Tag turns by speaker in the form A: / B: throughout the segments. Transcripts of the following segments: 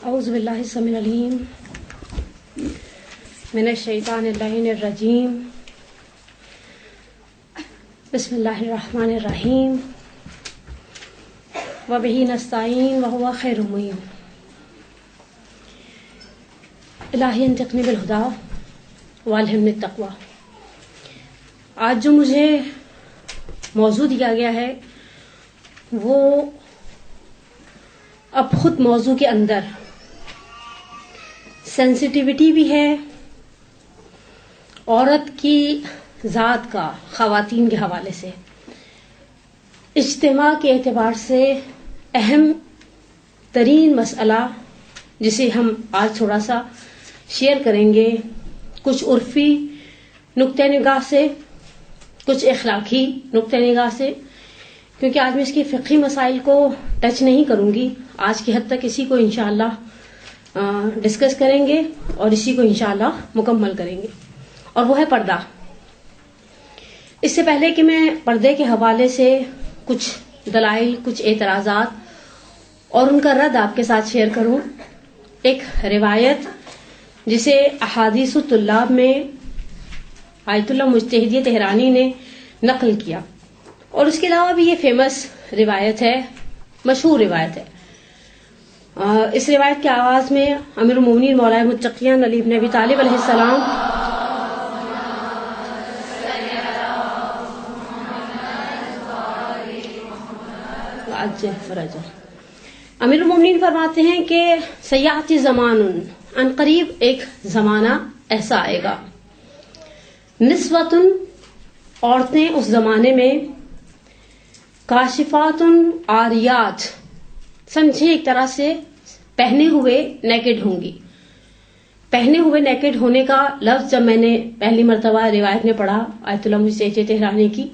A: اعوذ باللہ السمیع العلیم من الشیطان اللعین الرجیم بسم اللہ الرحمن الرحیم وبہ نستعین وہو خیر المعین الہی انطقنی بالہدی والہمنی التقوی۔ آج جو مجھے موضوع دیا گیا ہے وہ اب خود موضوع کے اندر سینسٹیوٹی بھی ہے، عورت کی ذات کا خواتین کے حوالے سے اجتماع کے اعتبار سے اہم ترین مسئلہ جسے ہم آج تھوڑا سا شیئر کریں گے، کچھ عرفی نقطہ نگاہ سے، کچھ اخلاقی نقطہ نگاہ سے، کیونکہ آج میں اس کی فقہی مسائل کو ٹچ نہیں کروں گی، آج کی حد تک اسی کو انشاءاللہ ڈسکس کریں گے اور اسی کو انشاءاللہ مکمل کریں گے، اور وہ ہے پردہ۔ اس سے پہلے کہ میں پردے کے حوالے سے کچھ دلائل، کچھ اعتراضات اور ان کا رد آپ کے ساتھ شیئر کروں، ایک روایت جسے احادیث الطلاب میں آیت اللہ مجتہدیہ تہرانی نے نقل کیا، اور اس کے علاوہ بھی یہ فیمس روایت ہے، مشہور روایت ہے۔ اس روایت کے آغاز میں امیر المومنین مولا متقیان علی بن ابی طالب علیہ السلام امیر المومنین فرماتے ہیں کہ سیاتی زمان ان قریب ایک زمانہ ایسا آئے گا، نسوتن عورتیں اس زمانے میں، کاشفات عاریات سمجھے ایک طرح سے پہنے ہوئے نیکڈ ہوں گی۔ پہنے ہوئے نیکڈ ہونے کا لفظ جب میں نے پہلی مرتبہ روایت میں پڑھا آیت اللہ مجتہدیہ تہرانی کی،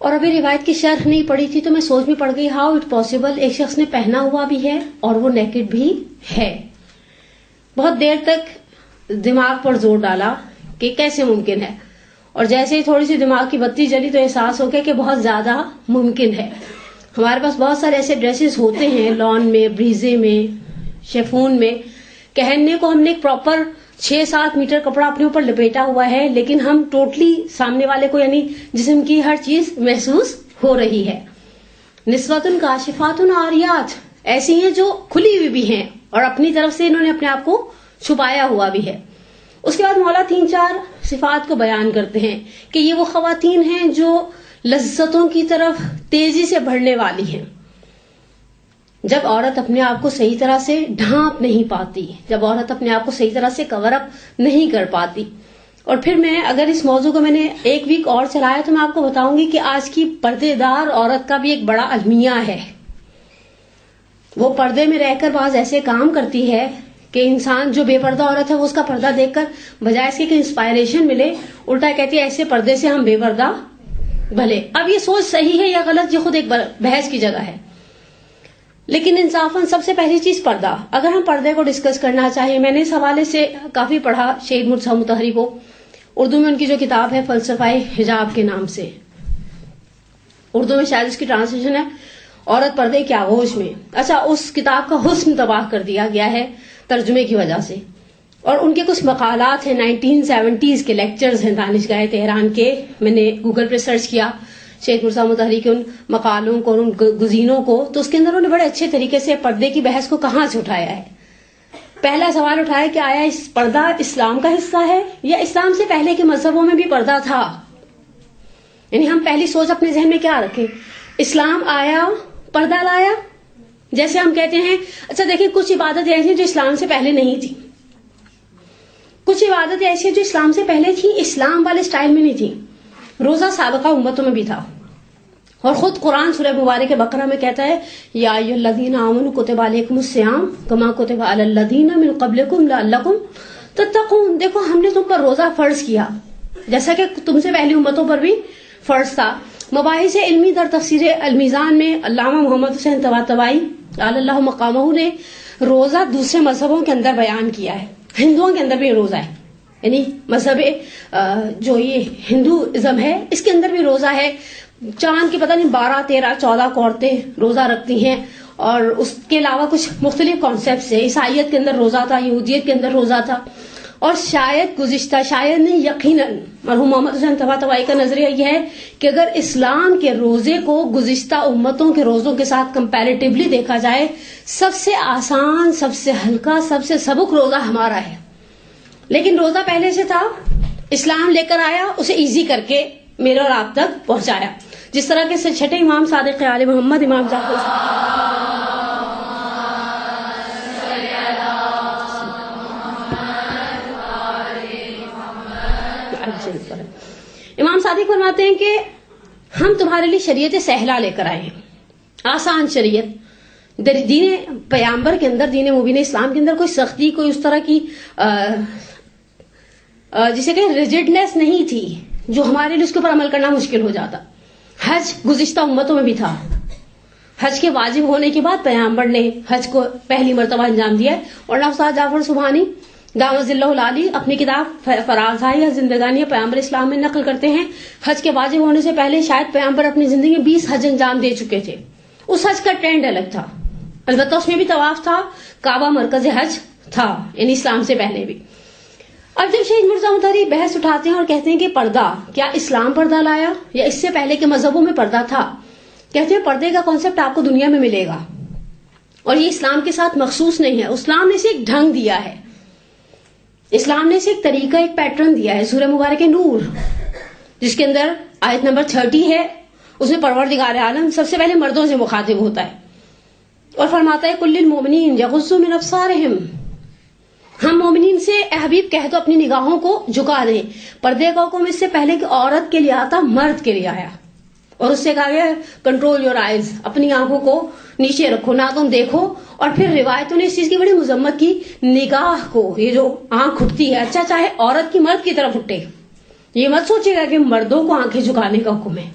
A: اور ابھی روایت کی شرح نہیں پڑھی تھی، تو میں سوچ میں پڑ گئی ہاؤ اٹ پاسبل، ایک شخص نے پہنا ہوا بھی ہے اور وہ نیکڈ بھی ہے۔ بہت دیر تک دماغ پر زور ڈالا کہ کیسے ممکن ہے، اور جیسے ہی تھوڑی سی دماغ کی بتی جلی تو احساس ہو گیا کہ بہت زیادہ ممکن ہے۔ ہمارے پاس بہت سارے ایسے ڈریسز ہوتے ہیں، لان میں، بریزے میں، شیفون میں، کہنے کو ہم نے ایک پراپر 6-7 میٹر کپڑا اپنے اوپر لپیٹا ہوا ہے، لیکن ہم ٹوٹلی سامنے والے کو یعنی جسم کی ہر چیز محسوس ہو رہی ہے۔ نسوتن کاشفات عاریات ایسی ہیں جو کھلی ہوئی بھی ہیں اور اپنی طرف سے انہوں نے اپنے آپ کو چھپایا ہوا بھی ہے۔ اس کے بعد مولا 3-4 صفات کو بیان کرتے ہیں کہ یہ وہ خواتین ہیں جو لذتوں کی طرف تیزی سے بڑھنے والی ہیں۔ جب عورت اپنے آپ کو صحیح طرح سے ڈھانپ نہیں پاتی، جب عورت اپنے آپ کو صحیح طرح سے کور اپ نہیں کر پاتی، اور پھر میں اگر اس موضوع کو میں نے ایک ویک اور چلایا تو میں آپ کو بتاؤں گی کہ آج کی پردے دار عورت کا بھی ایک بڑا المیہ ہے۔ وہ پردے میں رہ کر بعض ایسے کام کرتی ہے کہ انسان جو بے پردہ عورت ہے وہ اس کا پردہ دیکھ کر بجائے اس کے کہ انسپائریشن ملے، الٹا کہتی ہے ایسے پردے سے ہم بے پردہ بھلے۔ اب یہ سوچ صحیح ہے یا غلط یہ خود ایک بحث کی جگہ ہے، لیکن انصافاً سب سے پہلی چیز پردہ۔ اگر ہم پردے کو ڈسکس کرنا چاہیں، میں نے اس حوالے سے کافی پڑھا شہید مرتضیٰ مطہری کو، اردو میں ان کی جو کتاب ہے فلسفہ حجاب کے نام سے، اردو میں شاید اس کی ٹرانسلیشن ہے عورت پردے کے آغوش میں۔ اچھا، اس کتاب کا حسن تباہ کر دیا گیا ہے ترجمے کی وجہ سے، اور ان کے کچھ مقالات ہیں 1970s کے لیکچرز ہیں دانشگاہ تہران کے، میں نے گوگل پہ سرچ کیا شہید مرتضیٰ مطہری کے ان مقالوں کو اور ان گزینوں کو، تو اس کے اندر انہوں نے بڑے اچھے طریقے سے پردے کی بحث کو کہاں سے اٹھایا ہے۔ پہلا سوال اٹھایا کہ آیا اس پردہ اسلام کا حصہ ہے یا اسلام سے پہلے کے مذہبوں میں بھی پردہ تھا؟ یعنی ہم پہلی سوچ اپنے ذہن میں کیا رکھیں، اسلام آیا پردہ لایا؟ جیسے ہم کہتے ہیں اچھا دیکھیں کچھ عبادتیں ایسی ہیں جو اسلام سے پہلے نہیں تھی، کچھ عبادتیں ایسی ہیں جو اسلام سے پہلے تھی، اسلام والے سٹائل میں نہیں تھی۔ روزہ سابقہ امتوں میں بھی تھا، اور خود قرآن سورہ مبارک بقرہ میں کہتا ہے یا ایھا الذین آمنوا کتب علیکم الصیام کما کتب علی الذین من قبلکم لعلکم تتقون۔ دیکھو ہم نے تم پر روزہ فرض کیا جیسا کہ تم سے پہلی امتوں پر بھی فرض تھا۔ مباحث علمی در تفسیر المیزان میں علامہ محمد حسین طباطبائی علی اللہ مقامہ نے روزہ دوسرے مذہبوں کے اندر بیان کیا ہے، ہندوؤں کے اندر بھی روزہ ہے، یعنی مذہب جو یہ ہندوازم ہے اس کے اندر بھی روزہ ہے۔ چاند کی پتہ نہیں 12 13 14 عورتیں روزہ رکھتی ہیں، اور اس کے علاوہ کچھ مختلف کانسیپٹس ہیں. عیسائیت کے اندر روزہ تھا, یہودیت کے اندر روزہ تھا, اور شاید نہیں یقیناً مرحوم محمد حسین طباطبائی کا نظریہ یہ ہے کہ اگر اسلام کے روزے کو گزشتہ امتوں کے روزوں کے ساتھ کمپیریٹیولی دیکھا جائے, سب سے آسان, سب سے ہلکا, سب سے سبک روزہ ہمارا ہے. لیکن روزہ پہلے سے تھا, اسلام لے کر آیا, اسے ایزی کر کے میرے اور آپ تک پہنچایا. جس طرح کے چھٹے امام صادق آل محمد امام جعفر امام صادق فرماتے ہیں کہ ہم تمہارے لیے شریعت سہلا لے کر آئے ہیں, آسان شریعت. دین پیامبر کے اندر, دین مبین اسلام کے اندر کوئی سختی, کوئی اس طرح کی جسے کہ ریجڈنس نہیں تھی جو ہمارے لیے اس کے اوپر عمل کرنا مشکل ہو جاتا. حج گزشتہ امتوں میں بھی تھا. حج کے واجب ہونے کے بعد پیامبر نے حج کو پہلی مرتبہ انجام دیا ہے. اور استاد جعفر سبحانی دامت ظلہ العالی اپنی کتاب فرازهای زندگانی پیامبر اسلام میں نقل کرتے ہیں, حج کے واجب ہونے سے پہلے شاید پیامبر اپنی زندگی میں 20 حج انجام دے چکے تھے. اس حج کا ٹرینڈ الگ تھا, البتہ اس میں بھی طواف تھا, کعبہ مرکز حج تھا, یعنی اسلام سے پہلے بھی. اب جب شہید مرزا مطہری بحث اٹھاتے ہیں اور کہتے ہیں کہ پردہ, کیا اسلام پردہ لایا یا اس سے پہلے کے مذہبوں میں پردہ تھا؟ کہتے ہیں پردے کا کانسیپٹ آپ کو دنیا میں ملے گا اور یہ اسلام کے ساتھ مخصوص نہیں ہے. اسلام نے اسے ایک ڈھنگ دیا ہے, اسلام نے اسے ایک طریقہ, ایک پیٹرن دیا ہے. سورہ مبارک نور جس کے اندر آیت نمبر 30 ہے, اس میں پروردگار عالم سب سے پہلے مردوں سے مخاطب ہوتا ہے اور فرماتا ہے کل للمؤمنین یغضوا من ابصارہم, ہم مومنین سے اے حبیب کہہ تو اپنی نگاہوں کو جھکا دیں. پردے کا حکم اس سے پہلے کہ عورت کے لیے آتا, مرد کے لیے آیا, اور اس سے کہا گیا کنٹرول یور آئیز, اپنی آنکھوں کو نیچے رکھو, نہ تم دیکھو. اور پھر روایتوں نے اس چیز کی بڑی مذمت کی, نگاہ کو, یہ جو آنکھ اٹھتی ہے, اچھا چاہے عورت کی مرد کی طرف اٹھے, یہ مت سوچے گا کہ مردوں کو آنکھیں جھکانے کا حکم ہے,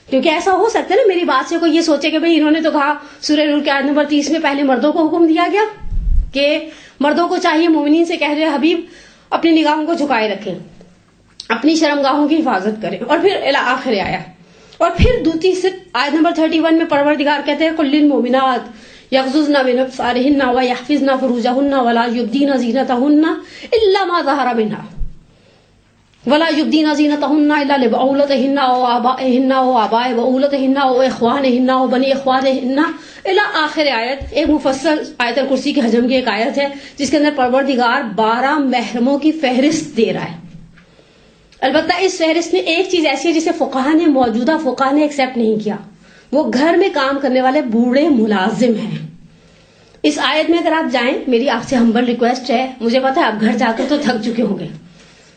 A: کیونکہ ایسا ہو سکتا ہے نا میری بات سے کوئی یہ سوچے کہ بھئی انہوں نے تو کہا سورہ نور کی آیت نمبر 30 میں پہلے مردوں کو حکم دیا گیا کہ مردوں کو چاہیے مومنین سے کہہ رہے حبیب اپنی نگاہوں کو جھکائے رکھیں, اپنی شرمگاہوں کی حفاظت کریں. اور پھر آخر آیا, اور پھر دوسری آیت نمبر 31 میں پروردگار کہتے ہیں قل للمؤمنات یغضضن من ابصارهن ويحفظن فروجهن ولا يبدين زينتهن الا ما ظهر منها ولا يبدين زينتهن الا لبعولتهن او آبائهن او آباء بعولتهن او اخوانهن او بني اخوانهن الى آخر آیت. ایک مفصل آیت الکرسی کے حجم کی ایک آیت ہے جس کے اندر پروردگار 12 محرموں کی فہرست دے رہا ہے. البتہ اس فہرست میں ایک چیز ایسی ہے جسے موجودہ فقہا نے ایکسیپٹ نہیں کیا, وہ گھر میں کام کرنے والے بوڑھے ملازم ہیں. اس آیت میں اگر آپ جائیں, میری آپ سے ہمبل ریکویسٹ ہے, مجھے پتا ہے آپ گھر جا کر تو تھک چکے ہوں گے,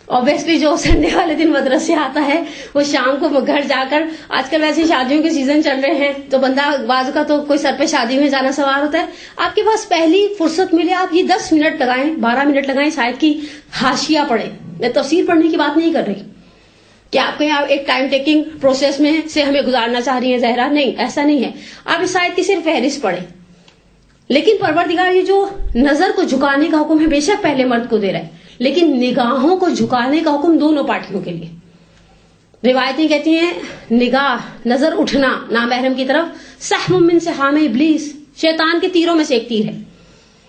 A: اوبیسلی جو سنڈے والے دن مدرسے آتا ہے وہ شام کو گھر جا کر, آج کل ویسے شادیوں کے سیزن چل رہے ہیں تو بندہ بعض کا تو کوئی سر پہ شادی میں جانا سوار ہوتا ہے, آپ کے پاس پہلی فرصت ملے آپ یہ 10 منٹ لگائیں, 12 منٹ لگائیں, شاید کی حاشیہ پڑھیں. میں تفسیر پڑھنے کی بات نہیں کر رہی کہ آپ کہیں ایک ٹائم ٹیکنگ پروسیس میں سے ہمیں گزارنا چاہ رہی ہیں زہرا, نہیں ایسا نہیں ہے. آپ اس آیت کی صرف فہرست پڑھیں. لیکن پروردگار یہ جو نظر کو جھکانے کا حکم ہے بے شک پہلے مرد کو دے رہا ہے, لیکن نگاہوں کو جھکانے کا حکم دونوں پارٹیوں کے لیے. روایتیں کہتی ہیں نگاہ, نظر اٹھنا نامحرم کی طرف سہم من سہام ابلیس, شیطان کے تیروں میں سے ایک تیر ہے.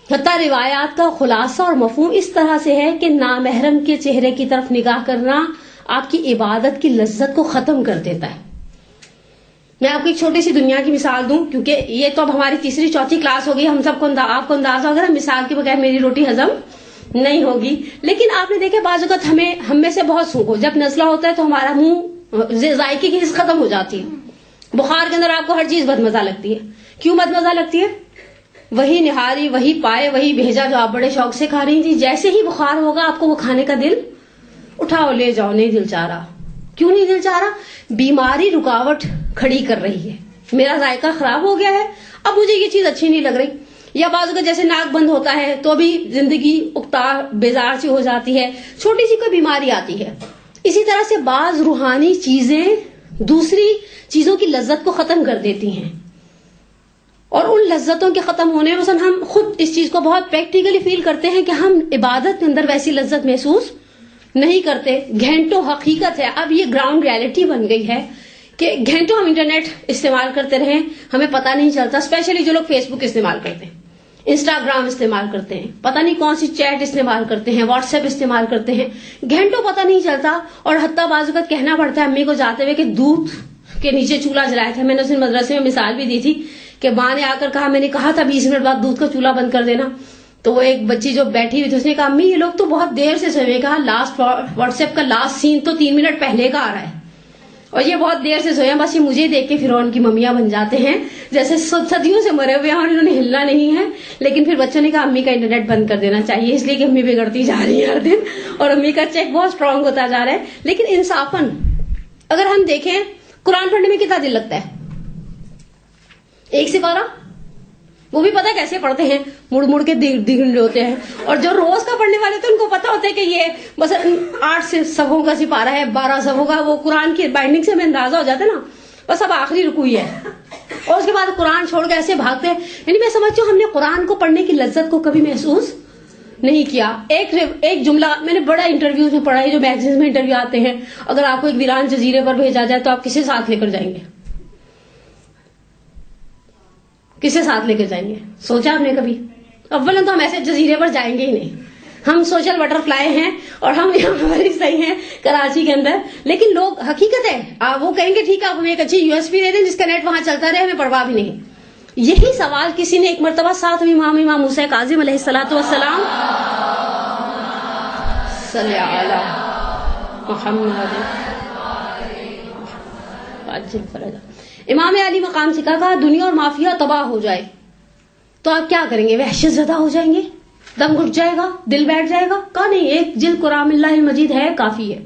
A: حتیٰ روایات کا خلاصہ اور مفہوم اس طرح سے ہے کہ نامحرم کے چہرے کی طرف نگاہ کرنا آپ کی عبادت کی لذت کو ختم کر دیتا ہے. میں آپ کو ایک چھوٹی سی دنیا کی مثال دوں, کیونکہ یہ تو اب ہماری تیسری چوتھی کلاس ہو گئی, ہم سب کو آپ کو اندازہ ہوگا نا مثال کے بغیر میری روٹی ہضم نہیں ہوگی. لیکن آپ نے دیکھا بعض اوقات ہم میں سے بہت سو کو جب نزلہ ہوتا ہے تو ہمارا منہ ذائقے کی حس ختم ہو جاتی ہے. بخار کے اندر آپ کو ہر چیز بد مزہ لگتی ہے. کیوں بد مزہ لگتی ہے؟ وہی نہاری, وہی پائے, وہی بھیجا جو آپ بڑے شوق سے کھا رہی تھی, جیسے ہی بخار ہوگا آپ کو وہ کھانے کا دل, اٹھاؤ لے جاؤ, نہیں دل چاہ رہا. کیوں نہیں دل چاہ رہا؟ بیماری رکاوٹ کھڑی کر رہی ہے, میرا ذائقہ خراب ہو گیا ہے, اب مجھے یہ چیز اچھی نہیں لگ رہی. یا بعض کا جیسے ناک بند ہوتا ہے تو بھی زندگی اکتا بیزار سی ہو جاتی ہے, چھوٹی سی کوئی بیماری آتی ہے. اسی طرح سے بعض روحانی چیزیں دوسری چیزوں کی لذت کو ختم کر دیتی ہیں, اور ان لذتوں کے ختم ہونے میں مثلا ہم خود اس چیز کو بہت پریکٹیکلی فیل کرتے ہیں کہ ہم عبادت کے اندر ویسی لذت محسوس نہیں کرتے. گھنٹوں حقیقت ہے, اب یہ گراؤنڈ ریالٹی بن گئی ہے کہ گھنٹوں ہم انٹرنیٹ استعمال کرتے رہیں, ہمیں پتہ نہیں چلتا. اسپیشلی جو لوگ فیس بک استعمال کرتے ہیں, انسٹاگرام استعمال کرتے ہیں, پتہ نہیں کون سی چیٹ استعمال کرتے ہیں, واٹس ایپ استعمال کرتے ہیں, گھنٹوں پتہ نہیں چلتا. اور حتیٰ بعض اوقات کہنا پڑتا ہے امی کو جاتے ہوئے کہ دودھ کے نیچے چولہا جلایا تھا. میں نے اس دن مدرسے میں مثال بھی دی تھی کہ ماں نے آ کر کہا میں نے کہا تھا 20 منٹ بعد دودھ کا چولہا بند کر دینا. تو وہ ایک بچی جو بیٹھی ہوئی تھی اس نے کہا امی یہ لوگ تو بہت دیر سے سوئے. کہا لاسٹ واٹس ایپ کا لاسٹ سین تو 3 منٹ پہلے کا آ رہا ہے اور یہ بہت دیر سے سوئے. بس یہ مجھے دیکھ کے فرعون کی ممیاں بن جاتے ہیں جیسے صدیوں سے مرے ہوئے ہیں اور انہوں نے ہلنا نہیں ہے. لیکن پھر بچوں نے کہا امی کا انٹرنیٹ بند کر دینا چاہیے, اس لیے کہ امی بگڑتی جا رہی ہے ہر دن اور امی کا چیک بہت اسٹرانگ ہوتا جا رہا ہے. لیکن انصافاً اگر ہم دیکھیں قرآن پڑھنے میں کتنا دل لگتا ہے, ایک سپارہ وہ بھی پتہ کیسے پڑھتے ہیں, مڑ مڑ کے دن ہوتے ہیں. اور جو روز کا پڑھنے والے تھے ان کو پتا ہوتا ہے کہ یہ بس 8 صفحوں کا سپارہ ہے, 12 صفحوں کا. وہ قرآن کی بائنڈنگ سے ہمیں اندازہ ہو جاتا ہے نا بس اب آخری رکوع ہی ہے اور اس کے بعد قرآن چھوڑ کے ایسے بھاگتے ہیں. یعنی میں سمجھتی ہوں ہم نے قرآن کو پڑھنے کی لذت کو کبھی محسوس نہیں کیا. ایک جملہ میں نے بڑا انٹرویوز میں پڑھا ہے, جو میگزین میں انٹرویو آتے ہیں, اگر آپ کو ایک ویران جزیرے پر بھیجا جائے تو آپ کسے ساتھ لے کر جائیں گے؟ کسے ساتھ لے کر جائیں گے؟ سوچا آپ نے کبھی؟ اولا تو ہم ایسے جزیرے پر جائیں گے ہی نہیں, ہم سوشل بٹر فلائی ہیں اور ہم یہاں صحیح ہیں کراچی کے اندر. لیکن لوگ حقیقت ہے وہ کہیں گے ٹھیک ہے آپ ہمیں ایک اچھی USB دے دیں جس کا نیٹ وہاں چلتا رہے, ہمیں پرواہ بھی نہیں. یہی سوال کسی نے ایک مرتبہ 7ویں امام موسیٰ کاظم علیہ الصلوۃ والسلام صلی علی محمد امام علی مقام سے کہا دنیا اور مافیا تباہ ہو جائے تو آپ کیا کریں گے؟ وحشت زدہ ہو جائیں گے, دم گھٹ جائے گا, دل بیٹھ جائے گا؟ کہا نہیں, ایک جلد قرآن اللہ المجید ہے کافی ہے.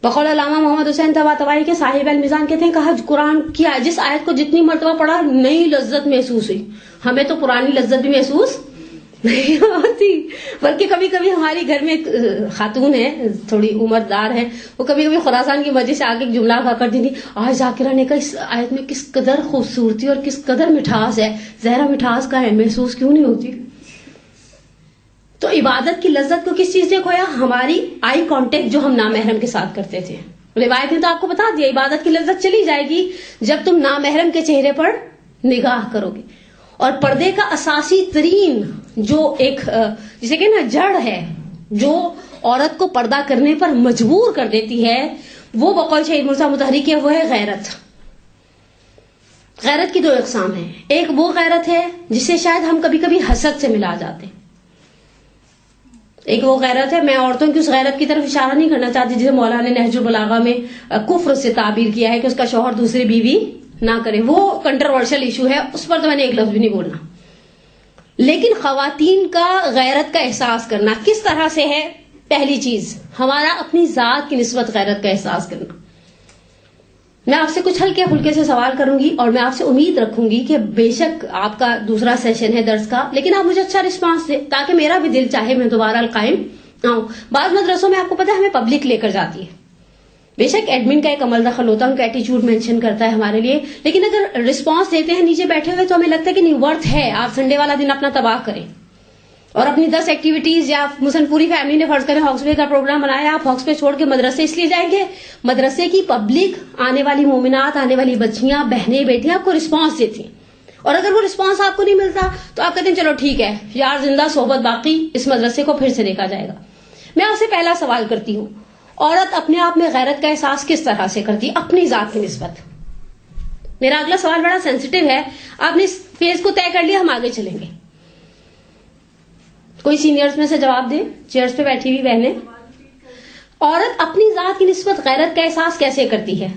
A: بقول علامہ محمد حسین طباطبائی کے صاحب المیزان کہتے ہیں کہا قرآن کی جس آیت کو جتنی مرتبہ پڑھا نئی لذت محسوس ہوئی. ہمیں تو پرانی لذت بھی محسوس نہیں ہوتی, بلکہ کبھی کبھی ہماری گھر میں ایک خاتون ہے تھوڑی عمردار ہے, وہ کبھی کبھی خراسان کی مسجد سے آگے ایک جملہ کہا کرتی تھی آج ذاکرہ نے کہا اس آیت میں کس قدر خوبصورتی اور کس قدر مٹھاس ہے, زہرا مٹھاس کا ہے, محسوس کیوں نہیں ہوتی؟ تو عبادت کی لذت کو کس چیز نے کھویا؟ ہماری آئی کانٹیکٹ جو ہم نامحرم کے ساتھ کرتے تھے. روایت نے تو آپ کو بتا دیا عبادت کی لذت چلی جائے گی جب تم نامحرم کے چہرے پر نگاہ کرو گے. اور پردے کا اساسی ترین جو ایک جسے کہ نا جڑ ہے جو عورت کو پردہ کرنے پر مجبور کر دیتی ہے, وہ بقول شہید مرزا متحری ہے, وہ ہے غیرت. غیرت کی 2 اقسام ہیں. ایک وہ غیرت ہے جسے شاید ہم کبھی کبھی حسد سے ملا جاتے ہیں, ایک وہ غیرت ہے, میں عورتوں کی اس غیرت کی طرف اشارہ نہیں کرنا چاہتی جسے مولانا نے نہج البلاغہ میں کفر سے تعبیر کیا ہے کہ اس کا شوہر دوسری بیوی نہ کرے. وہ کنٹروورشل ایشو ہے, اس پر تو میں نے ایک لفظ بھی نہیں بولنا. لیکن خواتین کا غیرت کا احساس کرنا کس طرح سے ہے؟ پہلی چیز ہمارا اپنی ذات کی نسبت غیرت کا احساس کرنا. میں آپ سے کچھ ہلکے پھلکے سے سوال کروں گی اور میں آپ سے امید رکھوں گی کہ بے شک آپ کا دوسرا سیشن ہے درس کا, لیکن آپ مجھے اچھا رسپانس دیں تاکہ میرا بھی دل چاہے میں دوبارہ القائم آؤں. بعض مدرسوں میں آپ کو پتا ہے ہمیں پبلک لے کر جاتی ہے, بے شک ایڈمن کا ایک عمل دخل ہوتا ہے, ان کا ایٹیچیوڈ مینشن کرتا ہے ہمارے لیے, لیکن اگر رسپانس دیتے ہیں نیچے بیٹھے ہوئے تو ہمیں لگتا ہے کہ نہیں ورتھ ہے, آپ سنڈے والا دن اپنا تباہ کریں اور اپنی 10 ایکٹیویٹیز, یا مثلاً پوری فیملی نے فرض کریں ہاکس بے کا پروگرام بنایا, آپ ہاکس بے چھوڑ کے مدرسے اس لیے جائیں گے مدرسے کی پبلک, آنے والی مومنات, آنے والی بچیاں, بہنیں, بیٹیاں آپ کو رسپانس دیتی ہیں, اور اگر وہ رسپانس آپ کو نہیں ملتا تو آپ کہتے ہیں چلو ٹھیک ہے یار زندہ صحبت باقی, اس مدرسے کو پھر سے دیکھا جائے گا. میں آپ سے پہلا سوال کرتی ہوں, عورت اپنے آپ میں غیرت کا احساس کس طرح سے کرتی اپنی ذات کی نسبت؟ میرا اگلا سوال بڑا سینسیٹیو ہے, آپ نے اس فیز کو طے کر لیا, ہم آگے چلیں گے. کوئی سینئرز میں سے جواب دے, چیئرز پہ بیٹھی ہوئی بہنیں. عورت اپنی ذات کی نسبت غیرت کا احساس کیسے کرتی ہے؟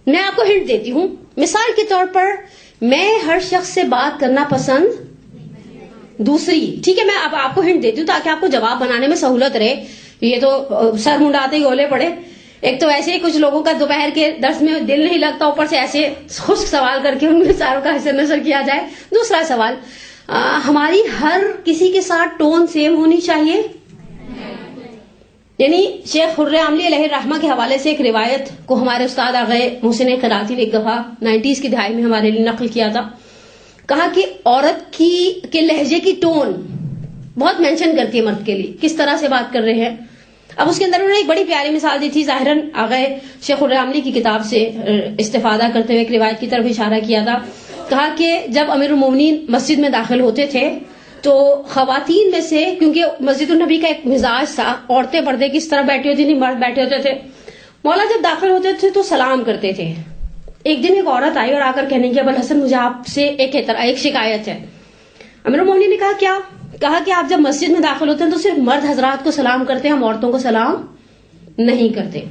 A: میں آپ کو ہنٹ دیتی ہوں. مثال کے طور پر میں ہر شخص سے بات کرنا پسند دوسری, ٹھیک ہے میں اب آپ کو ہنٹ دیتی ہوں تاکہ آپ کو جواب بنانے میں سہولت رہے. یہ تو سر منڈاتے ہی اولے پڑے. ایک تو ویسے ہی کچھ لوگوں کا دوپہر کے درس میں دل نہیں لگتا, اوپر سے ایسے خشک سوال کر کے ان میں ساروں کا حسن نظر کیا جائے. دوسرا سوال, ہماری ہر کسی کے ساتھ ٹون سیم ہونی چاہیے. یعنی شیخ حر عاملی علیہ الرحمہ کے حوالے سے ایک روایت کو ہمارے استاد آغائے محسن قراتی نے ایک دفعہ 90s کی دہائی میں ہمارے لیے نقل کیا تھا. کہا کہ عورت کے لہجے کی ٹون بہت مینشن کرتی ہے مرد کے لیے, کس طرح سے بات کر رہے ہیں. اب اس کے اندر انہوں نے ایک بڑی پیاری مثال دی تھی، ظاہراً آغا شیخ الرحملی کی کتاب سے استفادہ کرتے ہوئے ایک روایت کی طرف اشارہ کیا تھا. کہا کہ جب امیر المومنین مسجد میں داخل ہوتے تھے تو خواتین میں سے، کیونکہ مسجد النبی کا ایک مزاج تھا، عورتیں پردے کس طرح بیٹھی ہوتی تھی، مرد بیٹھے ہوتے تھے، مولا جب داخل ہوتے تھے تو سلام کرتے تھے. ایک دن ایک عورت آئی اور آ کر کہنے کی ابوالحسن مجھے آپ سے ایک شکایت ہے. امیر المومنین نے کہا کیا؟ کہا کہ آپ جب مسجد میں داخل ہوتے ہیں تو صرف مرد حضرات کو سلام کرتے ہیں، ہم عورتوں کو سلام نہیں کرتے.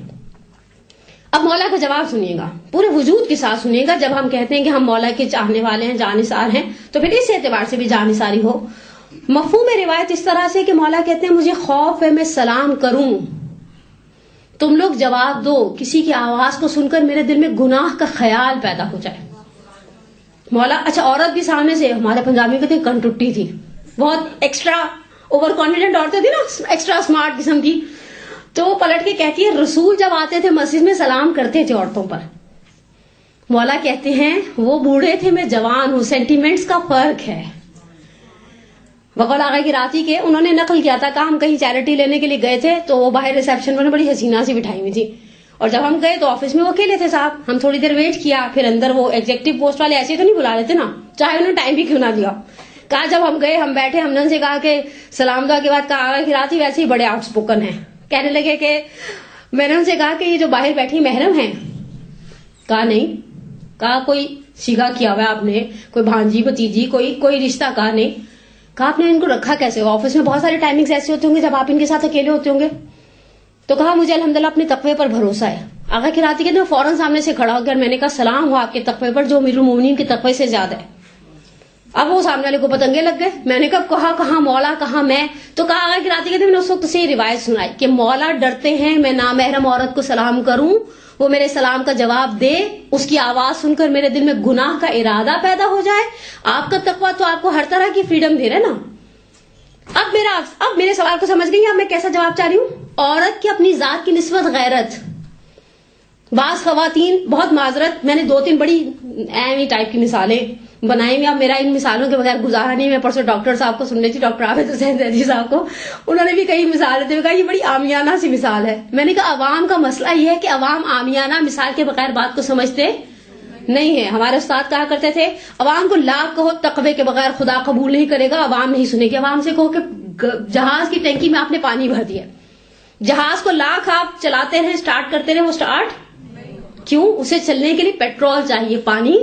A: اب مولا کا جواب سنیے گا، پورے وجود کے ساتھ سنیے گا. جب ہم کہتے ہیں کہ ہم مولا کے چاہنے والے ہیں، جانثار ہیں، تو پھر اس اعتبار سے بھی جانثاری ہو. مفہوم روایت اس طرح سے کہ مولا کہتے ہیں مجھے خوف ہے میں سلام کروں، تم لوگ جواب دو، کسی کی آواز کو سن کر میرے دل میں گناہ کا خیال پیدا ہو جائے. مولا اچھا عورت بھی سامنے سے، ہمارے پنجابی کہتے ہیں کن ٹٹی تھی، بہت ایکسٹرا اوور کانفیڈنٹ عورتیں تھی نا، ایکسٹرا اسمارٹ قسم کی، تو پلٹ کے کہتی ہے رسول جب آتے تھے مسجد میں سلام کرتے تھے عورتوں پر. مولا کہتے ہیں وہ بوڑھے تھے میں جوان ہوں، سینٹیمنٹس کا فرق ہے. بقول آغا کی راتی کے انہوں نے نقل کیا تھا کہ ہم کہیں چیریٹی لینے کے لیے گئے تھے تو وہ باہر ریسپشن میں بڑی حسینہ سی بٹھائی ہوئی تھی، اور جب ہم گئے تو آفس میں وہ اکیلے تھے صاحب. ہم تھوڑی دیر ویٹ کیا، پھر اندر وہ ایگزیکٹو پوسٹ والے ایسے تو نہیں بلا لیتے نا، چاہے انہوں نے ٹائم بھی کیوں نہ دیا. کہا جب ہم گئے ہم بیٹھے، ہم نے ان سے کہا کہ سلام دعا کے بعد کہا آغا کی راتی ویسے ہی بڑے آؤٹ اسپوکن ہیں. کہنے لگے کہ میں نے ان سے کہا کہ یہ جو باہر بیٹھی محرم ہیں؟ کہا نہیں. کہا کوئی سیگا کیا ہوا ہے آپ نے، کوئی بھانجی بھتیجی، کوئی رشتہ؟ کہا نہیں. کہا آپ نے ان کو رکھا کیسے؟ آفس میں بہت سارے ٹائمنگز ایسے ہوتے ہوں گے جب آپ ان کے ساتھ اکیلے ہوتے ہوں گے. تو کہا مجھے الحمدللہ اپنے تقوی پر بھروسہ ہے. آغا کی راتی کہتے ہیں فوراً سامنے سے کھڑا ہو گیا، میں نے کہا سلام ہو آپ کے تقوی پر جو امیر المومنین کے تقوی سے زیادہ ہے. اب وہ سامنے والے کو پتنگے لگ گئے. میں نے کہا کہاں مولا کہاں میں؟ تو کہا آغا کی راتی کہتے ہیں میں نے اس وقت سے یہ روایت سنائی کہ مولا ڈرتے ہیں میں نامحرم عورت کو سلام کروں، وہ میرے سلام کا جواب دے، اس کی آواز سن کر میرے دل میں گناہ کا ارادہ پیدا ہو جائے. آپ کا تقوی تو آپ کو ہر طرح کی فریڈم دے رہا ہے نا. اب میرے سوال کو سمجھ گئی. اب میں کیسا جواب چاہ رہی ہوں؟ عورت کی اپنی ذات کی نسبت غیرت. بعض خواتین، بہت معذرت، میں نے 2-3 بڑی ایمی ٹائپ کی مثالیں بنائی ہوئی. اب میرا ان مثالوں کے بغیر گزارا نہیں. میں پرسوں ڈاکٹر صاحب کو سن رہی تھی، ڈاکٹر عابد حسین زیدی صاحب کو، انہوں نے بھی کئی مثالیں دی. کہا یہ بڑی عامیانہ سی مثال ہے. میں نے کہا عوام کا مسئلہ یہ ہے کہ عوام عامیانہ مثال کے بغیر بات کو سمجھتے نہیں ہے. ہمارے استاد کہا کرتے تھے عوام کو لاکھ کہو تقوی کے بغیر خدا قبول نہیں کرے گا، عوام نہیں سنے گی. عوام سے کہو کہ جہاز کی ٹینکی میں آپ نے پانی بھر دیا، جہاز کو لاکھ آپ چلاتے رہے، سٹارٹ کرتے رہے، وہ سٹارٹ کیوں؟ اسے چلنے کے لیے پیٹرول چاہیے، پانی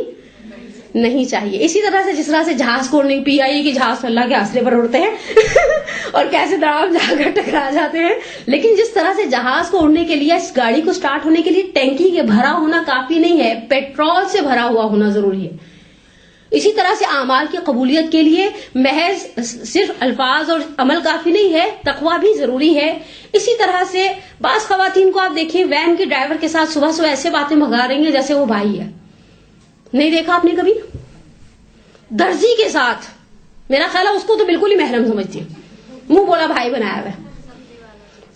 A: نہیں چاہیے. اسی طرح سے جس طرح سے جہاز کو اڑنے پی آئی کہ جہاز اللہ کے آسرے پر اڑتے ہیں اور کیسے دراؤ جا کر ٹکرا جاتے ہیں، لیکن جس طرح سے جہاز کو اڑنے کے لیے، اس گاڑی کو سٹارٹ ہونے کے لیے ٹینکی کے بھرا ہونا کافی نہیں ہے، پیٹرول سے بھرا ہوا ہونا ضروری ہے. اسی طرح سے اعمال کی قبولیت کے لیے محض صرف الفاظ اور عمل کافی نہیں ہے، تقوی بھی ضروری ہے. اسی طرح سے بعض خواتین کو آپ دیکھیں وین کے ڈرائیور کے ساتھ صبح صبح ایسے باتیں بھگا رہی ہیں جیسے وہ بھائی ہے. نہیں دیکھا آپ نے کبھی؟ درزی کے ساتھ، میرا خیال ہے اس کو تو بالکل ہی محرم سمجھتی ہے، منہ بولا بھائی بنایا ہوا ہے.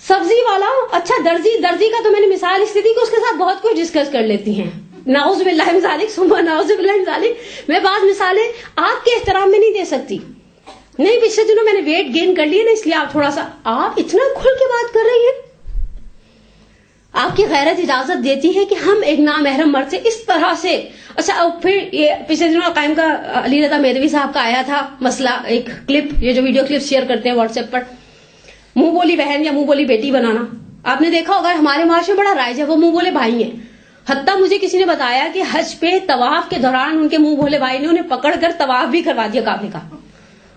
A: سبزی والا، اچھا درزی کا تو میں نے مثال اس دی کہ اس کے ساتھ بہت کچھ ڈسکس کر لیتی ہیں. نعوذ باللہ من ذالک ثم نعوذ باللہ من ذالک. میں بعض مثالیں آپ کے احترام میں نہیں دے سکتی. نہیں، پچھلے دنوں میں نے ویٹ گین کر لیا نا، اس لیے آپ تھوڑا سا، آپ اتنا کھل کے بات کر رہی ہیں. آپ کی غیرت اجازت دیتی ہے کہ ہم ایک نامحرم مرد سے اس طرح سے. اچھا پھر یہ پچھلے دنوں قائم کا علی رضا میدوی صاحب کا آیا تھا مسئلہ، ایک کلپ، یہ جو ویڈیو کلپ شیئر کرتے ہیں واٹس ایپ پر، منہ بولی بہن یا منہ بولی بیٹی بنانا. آپ نے دیکھا ہوگا ہمارے معاشرے میں بڑا رائج ہے، وہ منہ بولے بھائی ہیں. حتیٰ مجھے کسی نے بتایا کہ حج پہ طواف کے دوران ان کے منہ بھولے بھائی نے انہیں پکڑ کر طواف بھی کروا دیا کعبے کا.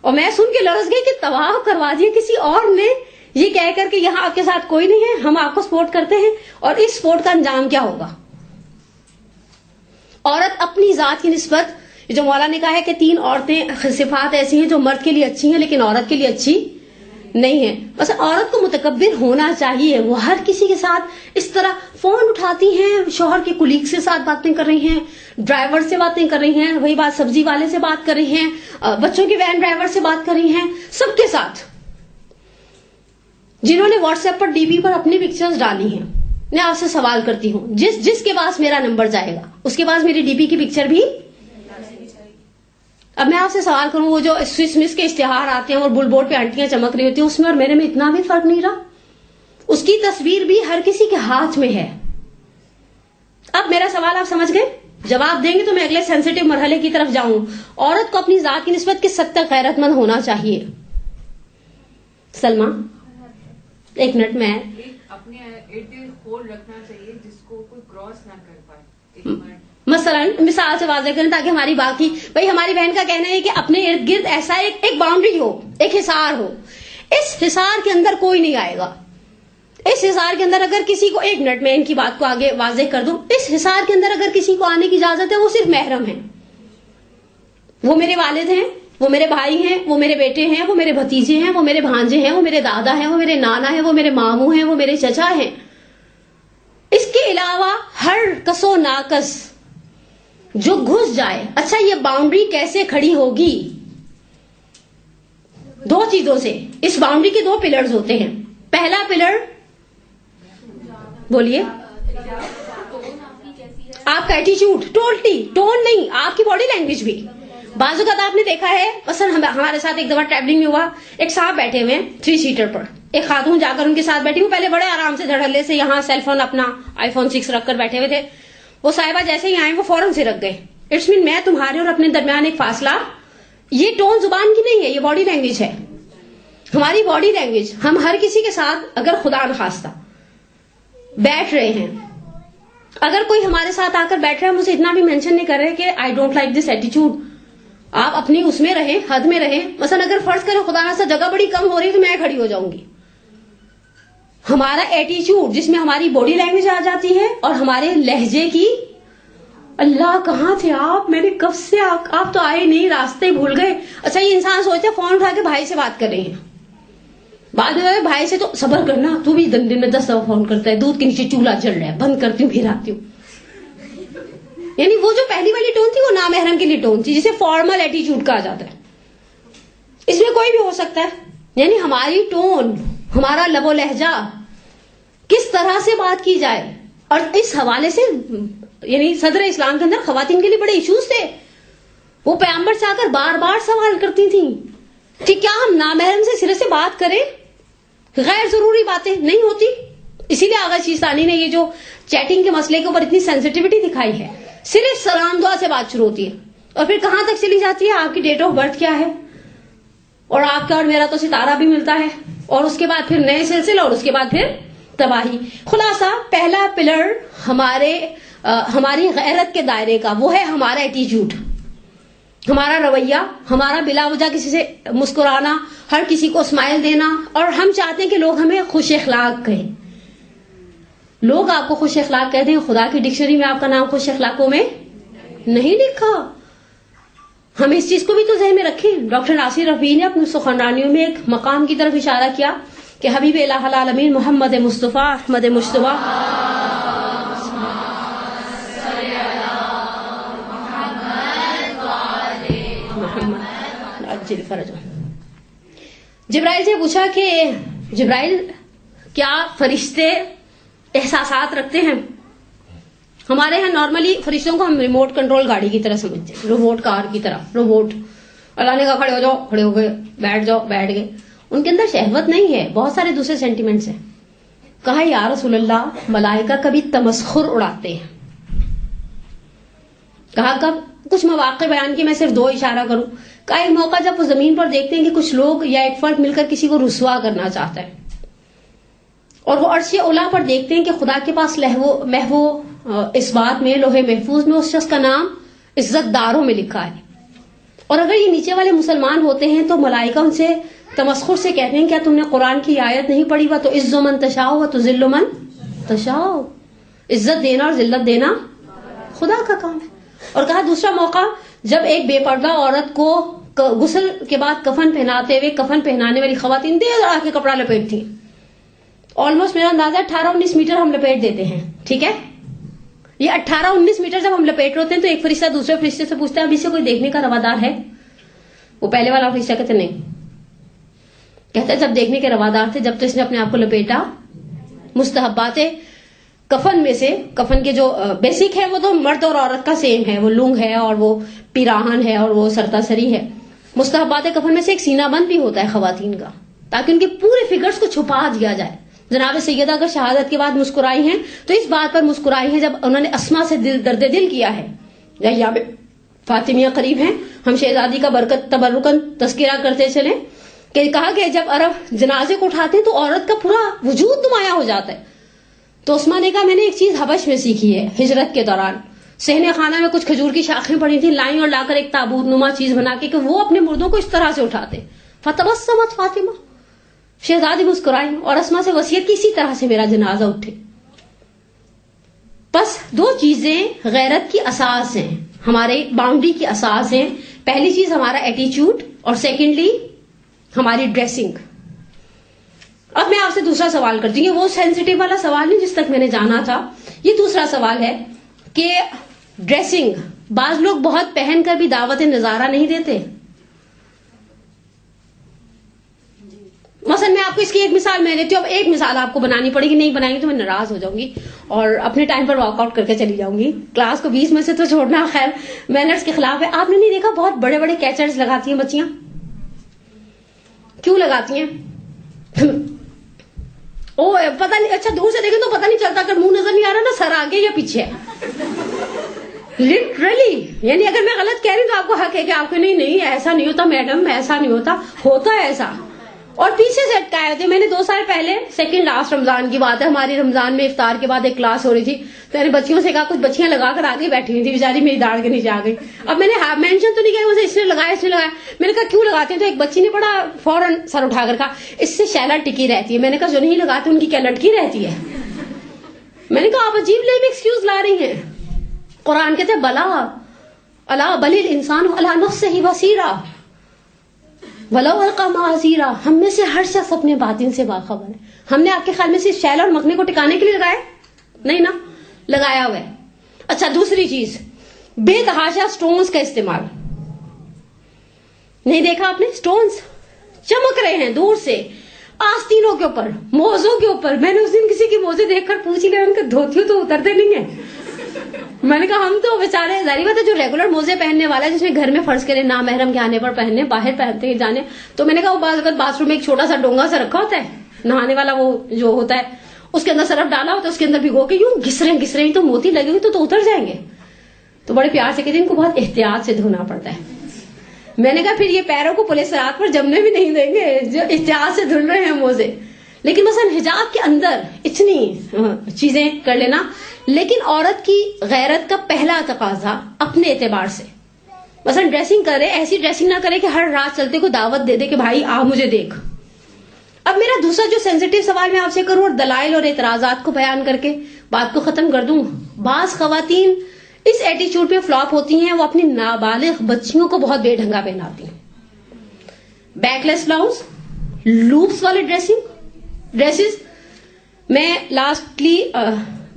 A: اور میں سن کے لرز گئی کہ طواف کروا دیا کسی اور نے، یہ کہہ کر کہ یہاں آپ کے ساتھ کوئی نہیں ہے، ہم آپ کو سپورٹ کرتے ہیں. اور اس سپورٹ کا انجام کیا ہوگا؟ عورت اپنی ذات کی نسبت، جو مولا نے کہا ہے کہ 3 عورتیں صفات ایسی ہیں جو مرد کے لیے اچھی ہیں لیکن عورت کے لیے اچھی نہیں ہے. بس عورت کو متکبر ہونا چاہیے. وہ ہر کسی کے ساتھ اس طرح فون اٹھاتی ہیں، شوہر کے کلیگ سے ساتھ باتیں کر رہی ہیں، ڈرائیور سے باتیں کر رہی ہیں، وہی بات سبزی والے سے بات کر رہی ہیں، بچوں کے وین ڈرائیور سے بات کر رہی ہیں، سب کے ساتھ. جنہوں نے واٹس ایپ پر ڈی پی پر اپنی پکچرز ڈالی ہیں، میں آپ سے سوال کرتی ہوں، جس کے پاس میرا نمبر جائے گا اس کے پاس میری ڈی پی کی پکچر بھی. اب میں آپ سے سوال کروں، وہ جو سوئس مس کے اشتہار آتے ہیں اور بل بورڈ پہ آنٹیاں چمک رہی ہوتی ہیں، اس میں اور میرے میں اتنا بھی فرق نہیں رہا. اس کی تصویر بھی ہر کسی کے ہاتھ میں ہے. اب میرا سوال آپ سمجھ گئے؟ جواب دیں گے تو میں اگلے سینسیٹیو مرحلے کی طرف جاؤں. عورت کو اپنی ذات کی نسبت کس حد تک غیرت مند ہونا چاہیے؟ سلمہ ایک منٹ میں
B: اپنے ارد گرد ہول رکھنا چاہیے جس کو کوئی کراس نہ کر پائے.
A: مثلا مثال سے واضح کریں تاکہ ہماری باقی بھائی ہماری بہن کا کہنا ہے کہ اپنے ارد گرد ایسا ایک باؤنڈری ہو, ایک حصار ہو. اس حصار کے اندر کوئی نہیں آئے گا. اس حصار کے اندر اگر کسی کو, ایک منٹ میں ان کی بات کو آگے واضح کر دوں, اس حصار کے اندر اگر کسی کو آنے کی اجازت ہے وہ صرف محرم ہیں. وہ میرے والد ہیں, وہ میرے بھائی ہیں, وہ میرے بیٹے ہیں, وہ میرے بھتیجے ہیں, وہ میرے بھانجے ہیں, وہ میرے دادا ہیں, وہ میرے نانا ہیں, وہ میرے ماموں ہیں, وہ میرے چچا ہیں. اس کے علاوہ ہر کس و ناقص جو گھس جائے. اچھا یہ باؤنڈری کیسے کھڑی ہوگی؟ دو چیزوں سے. اس باؤنڈری کے دو پلرز ہوتے ہیں. پہلا پلر بولیے, آپ کا ایٹیچیوڈ, ٹون نہیں, آپ کی باڈی لینگویج بھی. بعض اوقات آپ نے دیکھا ہے, مثلا ہمارے ساتھ ایک دفعہ ٹریولنگ میں ہوا, ایک صاحب بیٹھے ہوئے 3 سیٹر پر, ایک خاتون جا کر ان کے ساتھ بیٹھی. وہ پہلے بڑے آرام سے دھڑلے سے یہاں سیل فون اپنا iPhone 6 رکھ کر بیٹھے ہوئے تھے. وہ صاحبہ جیسے ہی آئے وہ فوراً سے رکھ گئے. اٹس مین میں تمہارے اور اپنے درمیان ایک فاصلہ. یہ ٹون زبان کی نہیں ہے, یہ باڈی لینگویج ہے. ہماری باڈی لینگویج, ہم ہر کسی کے ساتھ اگر خدا نخواستہ بیٹھ رہے ہیں, اگر کوئی ہمارے ساتھ آ کر بیٹھ رہا ہے, مجھے اتنا بھی مینشن نہیں کر رہے کہ آئی ڈونٹ لائک دس ایٹیچیوڈ. آپ اپنی اس میں رہیں, حد میں رہیں. مثلا اگر فرض کریں خدا نہ جگہ بڑی کم ہو رہی ہے تو میں کھڑی ہو جاؤں گی. ہمارا ایٹیچیوڈ جس میں ہماری باڈی لینگویج آ جاتی ہے اور ہمارے لہجے کی, اللہ کہاں تھے آپ, میں نے کب سے آپ تو آئے نہیں, راستے بھول گئے. اچھا یہ انسان سوچتے فون اٹھا کے بھائی سے بات کر رہے ہیں, بعد میں بھائی سے تو صبر کرنا, تو بھی دن میں 10 دفعہ فون کرتا ہے, دودھ کے نیچے چولہا جل رہا ہے, بند کرتی ہوں پھر آتی ہوں. یعنی وہ جو پہلی والی ٹون تھی وہ نامحرم کے لیے ٹون تھی, جسے فارمل ایٹیچیوڈ کہا جاتا ہے. اس میں کوئی بھی ہو سکتا ہے. یعنی ہماری ٹون, ہمارا لب و لہجہ, کس طرح سے بات کی جائے. اور اس حوالے سے یعنی صدر اسلام کے اندر خواتین کے لیے بڑے ایشوز تھے. وہ پیغمبر سے آ کر بار بار سوال کرتی تھیں کہ کیا ہم نامحرم سے سرے سے بات کریں, غیر ضروری باتیں نہیں ہوتی. اسی لیے آغا چیستانی نے یہ جو چیٹنگ کے مسئلے کے اوپر اتنی سینسٹیوٹی دکھائی ہے. صرف سلام دعا سے بات شروع ہوتی ہے اور پھر کہاں تک چلی جاتی ہے, آپ کی ڈیٹ آف برتھ کیا ہے, اور آپ کا اور میرا تو ستارہ بھی ملتا ہے, اور اس کے بعد پھر نئے سلسلے, اور اس کے بعد پھر تباہی. خلاصہ پہلا پلر ہماری غیرت کے دائرے کا وہ ہے ہمارا ایٹیچیوڈ, ہمارا رویہ, ہمارا بلا وجہ کسی سے مسکرانا, ہر کسی کو اسمائل دینا. اور ہم چاہتے ہیں کہ لوگ ہمیں خوش اخلاق کہیں. لوگ آپ کو خوش اخلاق کہتے ہیں, خدا کی ڈکشنری میں آپ کا نام خوش اخلاقوں میں نہیں لکھا. ہم اس چیز کو بھی تو ذہن میں رکھیں. ڈاکٹر ناصر رفیع نے اپنی سخنرانیوں میں ایک مقام کی طرف اشارہ کیا کہ حبیب الہ العالمین محمد مصطفیٰ احمد مجتبیٰ جبرائیل سے پوچھا کہ جبرائیل کیا فرشتے احساسات رکھتے ہیں؟ ہمارے ہاں نارملی فرشتوں کو ہم ریموٹ کنٹرول گاڑی کی طرح سمجھتے ہیں, روبوٹ کار کی طرح. روبوٹ, اللہ نے کہا کھڑے ہو جاؤ, کھڑے ہو گئے, بیٹھ جاؤ, بیٹھ گئے. ان کے اندر شہوت نہیں ہے, بہت سارے دوسرے سینٹیمنٹس ہیں. کہا یا رسول اللہ ملائکہ کبھی تمسخر اڑاتے ہیں. کہا کب؟ کچھ مواقع بیان کی, میں صرف 2 اشارہ کروں. کہا ایک موقع جب وہ زمین پر دیکھتے ہیں کہ کچھ لوگ یا ایک فرد مل کر کسی کو رسوا کرنا چاہتا ہے, اور وہ عرش اولا پر دیکھتے ہیں کہ خدا کے پاس محو اس بات میں لوح محفوظ میں اس شخص کا نام عزت داروں میں لکھا ہے. اور اگر یہ نیچے والے مسلمان ہوتے ہیں تو ملائکہ ان سے تمسخر سے کہتے ہیں کیا تم نے قرآن کی آیت نہیں پڑھی, وہ تو عز من تشاء و تذل من تشاء. عزت دینا اور ذلت دینا خدا کا کام ہے. اور کہا دوسرا موقع جب ایک بے پردہ عورت کو غسل کے بعد کفن پہناتے ہوئے کفن پہنانے والی خواتین دیر آ کے کپڑا لپیٹتی ہیں. آلموسٹ میرا اندازہ 18-19 میٹر ہم لپیٹ دیتے ہیں, ٹھیک ہے. یہ 18-19 میٹر جب ہم لپیٹ ہوتے ہیں تو ایک فرشتہ دوسرے فرشتے سے پوچھتا ہے اب اسے کوئی دیکھنے کا روادار ہے؟ وہ پہلے والا فرشتہ کہتے نہیں. کہتا ہے جب دیکھنے کے روادار تھے جب تو اس نے اپنے آپ کو لپیٹا. مستحبات کفن میں سے, کفن کے جو بیسک ہے وہ تو مرد اور عورت کا سیم ہے, وہ لنگ ہے اور وہ پیراہن ہے اور وہ سرتا سری ہے. مستحبات کفن میں سے ایک سینہ بند بھی ہوتا ہے خواتین کا, تاکہ ان کے پورے فگرز کو چھپا دیا جائے جناب سیدہ اگر شہادت کے بعد مسکرائی ہیں تو اس بات پر مسکرائی ہیں جب انہوں نے اسما سے درد دل کیا ہے. یا فاطمیہ قریب ہیں, ہم شہزادی کا برکت تبرکن تذکرہ کرتے چلیں کہ کہا کہ جب عرب جنازے کو اٹھاتے ہیں تو عورت کا پورا وجود نمایاں ہو جاتا ہے. تو اسما نے کہا میں نے ایک چیز حبش میں سیکھی ہے ہجرت کے دوران. صحن خانہ میں کچھ کھجور کی شاخیں پڑی تھیں, لائیں اور لا کر ایک تابوت نما چیز بنا کے کہ وہ اپنے مردوں کو اس طرح سے اٹھاتے. فتبسمت فاطمہ, شہزادی مسکرائی اور اسما سے وصیت کی اسی طرح سے میرا جنازہ اٹھے. بس دو چیزیں غیرت کی اساس ہیں, ہمارے باؤنڈری کی اساس ہیں. پہلی چیز ہمارا ایٹیچیوڈ اور سیکنڈلی ہماری ڈریسنگ. اب میں آپ سے دوسرا سوال کرتی ہوں, وہ سینسیٹیو والا سوال نہیں جس تک میں نے جانا تھا. یہ دوسرا سوال ہے کہ ڈریسنگ بعض لوگ بہت پہن کر بھی دعوت نظارہ نہیں دیتے. مثلا میں آپ کو اس کی ایک مثال میں دیتی ہوں. اب ایک مثال آپ کو بنانی پڑے گی, نہیں بنائیں گی تو میں ناراض ہو جاؤں گی اور اپنے ٹائم پر واک آؤٹ کر کے چلی جاؤں گی. کلاس کو 20 میں سے تو چھوڑنا خیر مینرز کے خلاف ہے. آپ نے نہیں دیکھا بہت بڑے بڑے کیچرز لگاتی ہیں بچیاں؟ کیوں لگاتی ہیں؟ او پتہ نہیں, اچھا دور سے دیکھیں تو پتہ نہیں چلتا, اگر منہ نظر نہیں آ رہا نا سر آگے یا پیچھے ہے. لٹرلی یعنی اگر میں غلط کہہ رہی ہوں تو آپ کو حق ہے کہ آپ کو نہیں ایسا نہیں ہوتا میڈم, ایسا نہیں ہوتا ہے ایسا. اور پیچھے سے اٹکائے ہوتے. میں نے 2 سال پہلے سیکنڈ لاسٹ رمضان کی بات ہے, ہماری رمضان میں افطار کے بعد ایک کلاس ہو رہی تھی, تو میں نے بچیوں سے کہا, کچھ بچیاں لگا کر آگے بیٹھی ہوئی تھی بیچاری, میری داڑھ کے نیچے آ گئی. اب میں نے مینشن تو نہیں کیا مجھے اس نے لگایا. میں نے کہا کیوں لگاتے ہیں؟ تو ایک بچی نے بڑا فوراً سر اٹھا کر کہا اس سے شیلا ٹکی رہتی ہے. میں نے کہا جو نہیں لگاتے ان کی کیا لٹکی رہتی ہے؟ میں نے کہا آپ عجیب لیم ایکسکیوز لا رہی ہیں. قرآن کہتے بلا الا بل الانسان علی نفسہ بصیرہ ولو القی معاذیرہ. ہم میں سے ہر شخص اپنے باطن سے باخبر ہے. ہم نے آپ کے خیال میں صرف شیلا اور مکھنے کو ٹکانے کے لیے لگایا؟ نہیں نا, لگایا ہوا ہے. اچھا دوسری چیز, بے تحاشا سٹونز کا استعمال. نہیں دیکھا آپ نے؟ سٹونز چمک رہے ہیں دور سے آستینوں کے اوپر, موزوں کے اوپر. میں نے اس دن کسی کی موزے دیکھ کر پوچھ لیا, ان کے دھوتیوں تو اترتے نہیں ہیں. میں نے کہا ہم تو بیچارے ظاہر بات ہے جو ریگولر موزے پہننے والا ہے, جس میں گھر میں فرض کرے نامحرم کے آنے پر پہننے, باہر پہنتے ہیں جانے, تو میں نے کہا وہ بعض اوقات باتھ روم میں ایک چھوٹا سا ڈونگا سا رکھا ہوتا ہے نہانے والا, وہ جو ہوتا ہے اس کے اندر سرف ڈالا ہوتا ہے, اس کے اندر بھگو کے یوں گھسرے تو موتی لگے ہوئے تو اتر جائیں گے. تو بڑے پیار سے کہتے ہیں ان کو بہت احتیاط سے دھونا پڑتا ہے. میں نے کہا پھر یہ پیروں کو پولیس رات پر جمنے بھی نہیں دیں گے جو احتیاط سے دھل رہے ہیں موزے. لیکن مثلا حجاب کے اندر اتنی چیزیں کر لینا. لیکن عورت کی غیرت کا پہلا تقاضا اپنے اعتبار سے, مثلا ڈریسنگ کرے, ایسی ڈریسنگ نہ کرے کہ ہر رات چلتے کو دعوت دے دے کہ بھائی آ مجھے دیکھ. اب میرا دوسرا جو سینسیٹیو سوال میں آپ سے کروں اور دلائل اور اعتراضات کو بیان کر کے بات کو ختم کر دوں. بعض خواتین اس ایٹیچیوڈ پہ فلاپ ہوتی ہیں, وہ اپنی نابالغ بچیوں کو بہت بے ڈھنگا پہناتی ہیں. بیک لیس بلاؤز, لوپس والے ڈریسز. میں لاسٹلی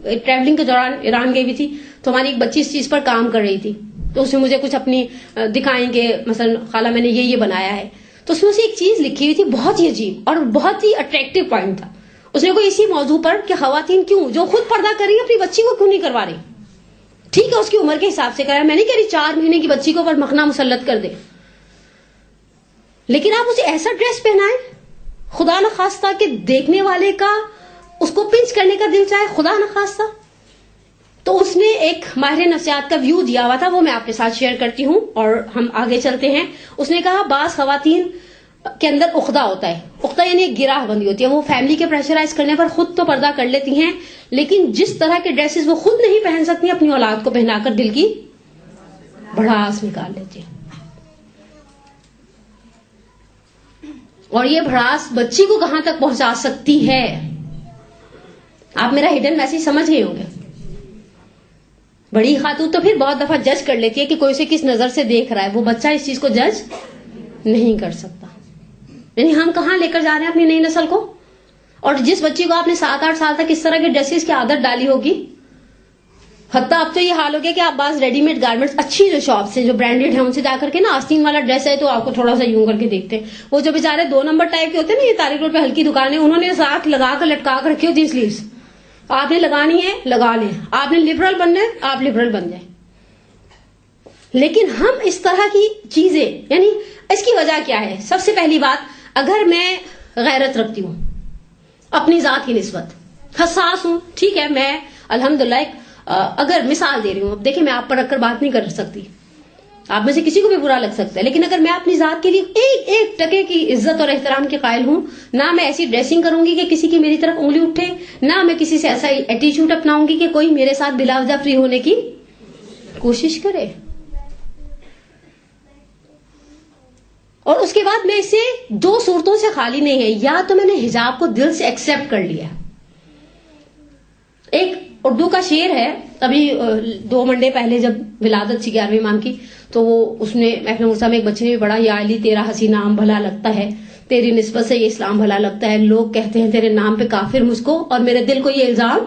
A: ٹریولنگ کے دوران ایران گئی ہوئی تھی, تو ہماری ایک بچی اس چیز پر کام کر رہی تھی, تو اس نے مجھے کچھ اپنی دکھائیں گے, مثلا خالہ میں نے یہ بنایا ہے, تو اس میں سے ایک چیز لکھی ہوئی تھی بہت ہی عجیب اور بہت ہی اٹریکٹیو پوائنٹ تھا. اس نے کوئی اسی موضوع پر کہ خواتین کیوں جو خود پردہ کر رہی ہیں اپنی بچی کو کیوں نہیں کروا رہی. ٹھیک ہے اس کی عمر کے حساب سے کرا, میں نہیں کہہ رہی 4 مہینے کی بچی کو پر مکھنا مسلط کر دے, لیکن آپ اسے ایسا ڈریس پہنائیں خدا نخواستہ کہ دیکھنے والے کا اس کو پنچ کرنے کا دل چاہے, خدا نخواستہ. تو اس نے ایک ماہر نفسیات کا ویو دیا ہوا تھا, وہ میں آپ کے ساتھ شیئر کرتی ہوں اور ہم آگے چلتے ہیں. اس نے کہا بعض خواتین کے اندر عقدہ ہوتا ہے, عقدہ یعنی ایک گراہ بندی ہوتی ہے, وہ فیملی کے پریشرائز کرنے پر خود تو پردہ کر لیتی ہیں, لیکن جس طرح کے ڈریسز وہ خود نہیں پہن سکتی اپنی اولاد کو پہنا کر دل کی بھڑاس نکال لیتی ہیں. اور یہ بھڑاس بچی کو کہاں تک پہنچا سکتی ہے, آپ میرا ہڈن میسج سمجھ گئے ہوں گے. بڑی خاتون تو پھر بہت دفعہ جج کر لیتی ہے کہ کوئی اسے کس نظر سے دیکھ رہا ہے, وہ بچہ اس چیز کو جج نہیں کر سکتا. یعنی ہم کہاں لے کر جا رہے ہیں اپنی نئی نسل کو. اور جس بچی کو آپ نے 7-8 سال تک اس طرح کے ڈریسز کی عادت ڈالی ہوگی, حتیٰ اب تو یہ حال ہو گیا کہ آپ بعض ریڈی میڈ گارمنٹس اچھی جو شاپس ہیں جو برانڈیڈ ہیں ان سے جا کر کے نا آستین والا ڈریس ہے تو آپ کو تھوڑا سا یوں کر کے دیکھتے ہیں. وہ جو بیچارے 2 نمبر ٹائپ کے ہوتے ہیں نا, یہ تاریخ روڈ پہ ہلکی دکانیں, انہوں نے ساتھ لگا کر لٹکا کر رکھی ہوتی سلیوز. آپ نے لگانی ہے لگا لیں, آپ نے لبرل بننا ہے آپ لبرل بن جائیں. لیکن ہم اس طرح کی چیزیں, یعنی اس کی وجہ کیا ہے؟ سب سے پہلی بات, اگر میں غیرت رکھتی ہوں, اپنی ذات کی نسبت حساس ہوں. ٹھیک ہے, میں الحمدللہ اگر مثال دے رہی ہوں, اب دیکھیں میں آپ پر رکھ کر بات نہیں کر سکتی, آپ میں سے کسی کو بھی برا لگ سکتا ہے, لیکن اگر میں اپنی ذات کے لیے ایک ایک ٹکے کی عزت اور احترام کے قائل ہوں, نہ میں ایسی ڈریسنگ کروں گی کہ کسی کی میری طرف انگلی اٹھے, نہ میں کسی سے ایسا ایٹیچیوڈ اپناؤں گی کہ کوئی میرے ساتھ بلا وجہ فری ہونے کی کوشش کرے. اور اس کے بعد میں اسے دو صورتوں سے خالی نہیں ہے, یا تو میں نے حجاب کو دل سے ایکسپٹ کر لیا. ایک اردو کا شعر ہے, ابھی 2 منڈے پہلے جب ولادت تھی 11ویں امام کی, تو وہ اس نے محفل مرسا میں ایک بچے نے بھی پڑھا, یا علی تیرا حسین نام بھلا لگتا ہے, تیری نسبت سے یہ اسلام بھلا لگتا ہے, لوگ کہتے ہیں تیرے نام پہ کافر مجھ کو, اور میرے دل کو یہ الزام